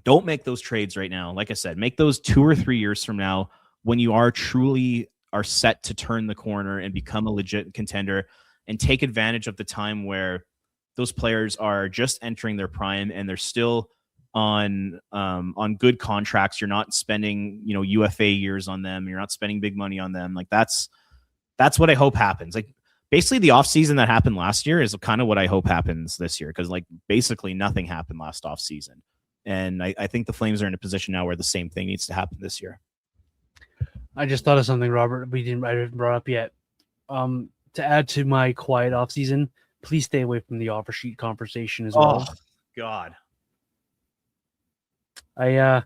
S2: don't make those trades right now. Like I said, make those 2 or 3 years from now when you are set to turn the corner and become a legit contender, and take advantage of the time where those players are just entering their prime and they're still on good contracts. You're not spending, UFA years on them. You're not spending big money on them. Like that's what I hope happens. Like basically the offseason that happened last year is kind of what I hope happens this year. Cause like basically nothing happened last offseason. And I think the Flames are in a position now where the same thing needs to happen this year.
S1: I just thought of something, Robert, I didn't brought up yet. To add to my quiet offseason, please stay away from the offer sheet conversation as well.
S2: Oh, God.
S1: I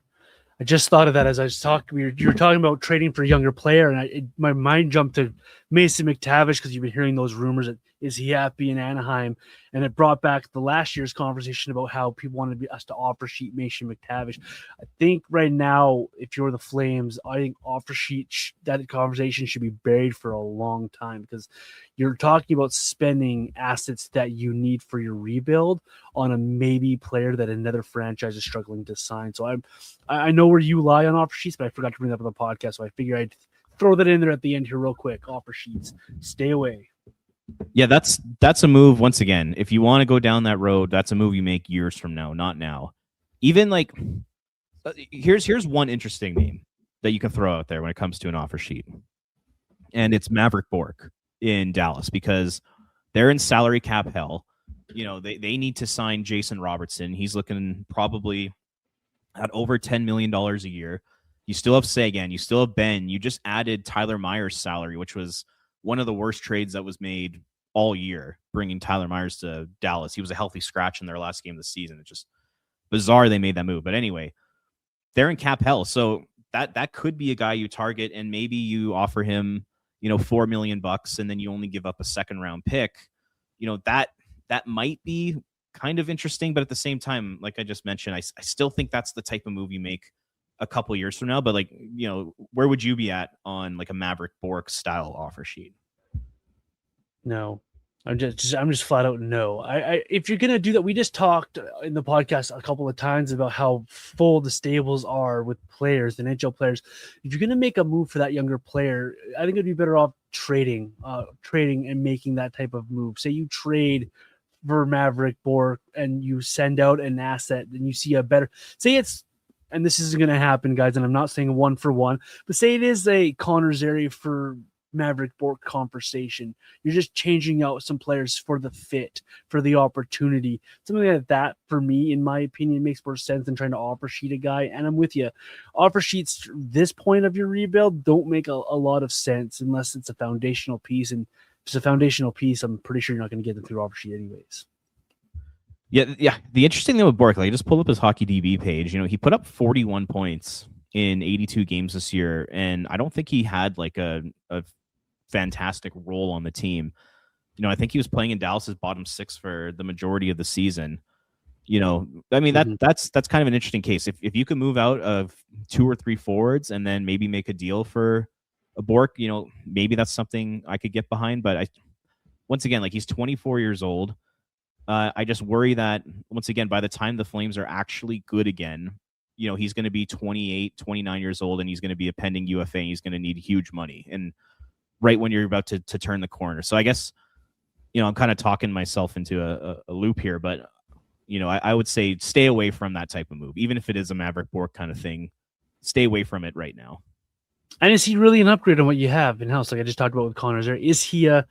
S1: just thought of that as I was talking. You were talking about trading for a younger player, and my mind jumped to Mason McTavish because you've been hearing those rumors that is he happy in Anaheim, and it brought back the last year's conversation about how people wanted us to offer sheet Mason McTavish. I think right now, if you're the Flames, I think offer sheet that conversation should be buried for a long time, because you're talking about spending assets that you need for your rebuild on a maybe player that another franchise is struggling to sign. So I know where you lie on offer sheets, but I forgot to bring that up on the podcast. So I figured I'd throw that in there at the end here real quick. Offer sheets, stay away.
S2: Yeah, that's a move. Once again, if you want to go down that road, that's a move you make years from now, not now. Even like, here's one interesting name that you can throw out there when it comes to an offer sheet, and it's Maverick Bourque in Dallas, because they're in salary cap hell. They need to sign Jason Robertson. He's looking probably at over $10 million a year. You still have Sagan. You still have Ben. You just added Tyler Myers' salary, which was one of the worst trades that was made all year, bringing Tyler Myers to Dallas. He was a healthy scratch in their last game of the season. It's just bizarre they made that move. But anyway, they're in cap hell. So that could be a guy you target, and maybe you offer him, $4 million, and then you only give up a second round pick. That might be kind of interesting, but at the same time, like I just mentioned, I still think that's the type of move you make a couple years from now. But like, where would you be at on like a Maverick Bourque style offer sheet?
S1: No, I'm just flat out no. If you're gonna do that, we just talked in the podcast a couple of times about how full the stables are with players and NHL players. If you're gonna make a move for that younger player, I think it'd be better off trading and making that type of move. Say you trade for Maverick Bourque and you send out an asset, and you see a better. Say it's and this isn't going to happen, guys, and I'm not saying one for one, but say it is a Connor Zary for Maverick Bork conversation. You're just changing out some players for the fit, for the opportunity. Something like that, for me, in my opinion, makes more sense than trying to offer sheet a guy. And I'm with you. Offer sheets, this point of your rebuild, don't make a lot of sense unless it's a foundational piece. And if it's a foundational piece, I'm pretty sure you're not going to get them through offer sheet anyways.
S2: Yeah. The interesting thing with Bork, like, I just pulled up his Hockey DB page. He put up 41 points in 82 games this year, and I don't think he had like a fantastic role on the team. I think he was playing in Dallas's bottom six for the majority of the season. I mean, that's kind of an interesting case. If you can move out of 2 or 3 forwards and then maybe make a deal for a Bork, maybe that's something I could get behind. But once again, like, he's 24 years old. I just worry that, once again, by the time the Flames are actually good again, he's going to be 28, 29 years old, and he's going to be a pending UFA, and he's going to need huge money. And right when you're about to turn the corner. So I guess, I'm kind of talking myself into a loop here, but, I would say stay away from that type of move. Even if it is a Maverick Bork kind of thing, stay away from it right now.
S1: And is he really an upgrade on what you have in house? Like I just talked about with Connor there. Is he a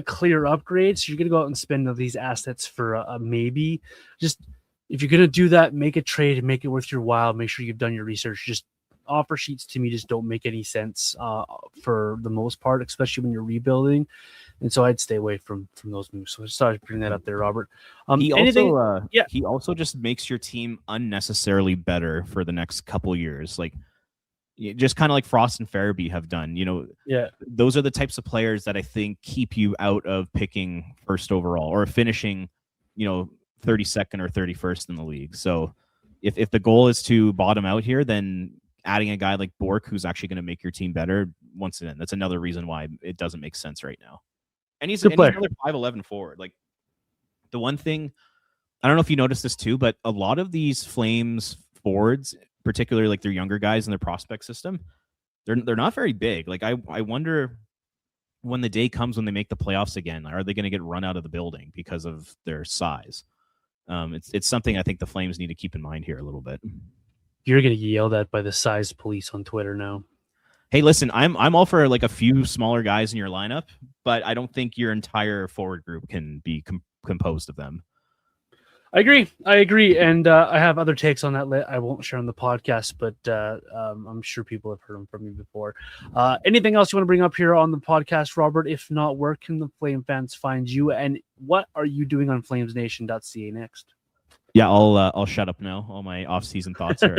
S1: clear upgrade? So you're going to go out and spend all these assets for a maybe. Just, if you're going to do that, make a trade and make it worth your while. Make sure you've done your research. Just offer sheets to me just don't make any sense for the most part, especially when you're rebuilding. And so I'd stay away from those moves. So I just thought I'd bring that up there, Robert.
S2: He also just makes your team unnecessarily better for the next couple years. Like, just kind of like Frost and Farabee have done. Those are the types of players that I think keep you out of picking first overall or finishing, 32nd or 31st in the league. So if the goal is to bottom out here, then adding a guy like Bork, who's actually going to make your team better, once again, that's another reason why it doesn't make sense right now. And he's another 5'11" forward. Like, the one thing, I don't know if you noticed this too, but a lot of these Flames forwards, particularly like their younger guys in their prospect system, they're not very big. Like, I wonder when the day comes when they make the playoffs again, are they going to get run out of the building because of their size? It's something I think the Flames need to keep in mind here a little bit.
S1: You're going to get yelled at by the size police on Twitter now.
S2: Hey, listen, I'm all for like a few smaller guys in your lineup, but I don't think your entire forward group can be composed of them.
S1: I agree. And I have other takes on that. I won't share on the podcast, but I'm sure people have heard them from me before. Anything else you want to bring up here on the podcast, Robert? If not, where can the Flame fans find you? And what are you doing on flamesnation.ca next?
S2: Yeah, I'll shut up now. All my off-season thoughts are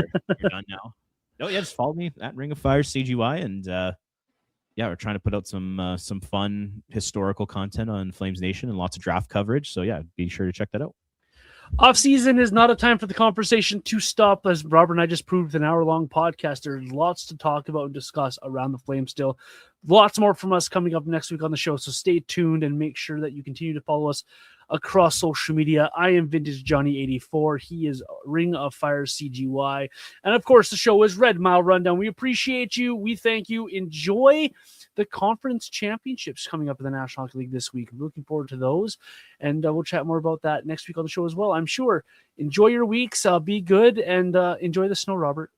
S2: done now. No, yeah, just follow me at Ring of Fire CGY, and we're trying to put out some fun historical content on Flames Nation and lots of draft coverage. So yeah, be sure to check that out.
S1: Off-season is not a time for the conversation to stop, as Robert and I just proved with an hour-long podcast. There's lots to talk about and discuss around the Flames still. Lots more from us coming up next week on the show, so stay tuned and make sure that you continue to follow us across social media. I am Vintage Johnny 84. He is Ring of Fire CGY. And of course, the show is Red Mile Rundown. We appreciate you. We thank you. Enjoy the conference championships coming up in the National Hockey League this week. I'm looking forward to those. And we'll chat more about that next week on the show as well, I'm sure. Enjoy your weeks. Be good and enjoy the snow, Robert.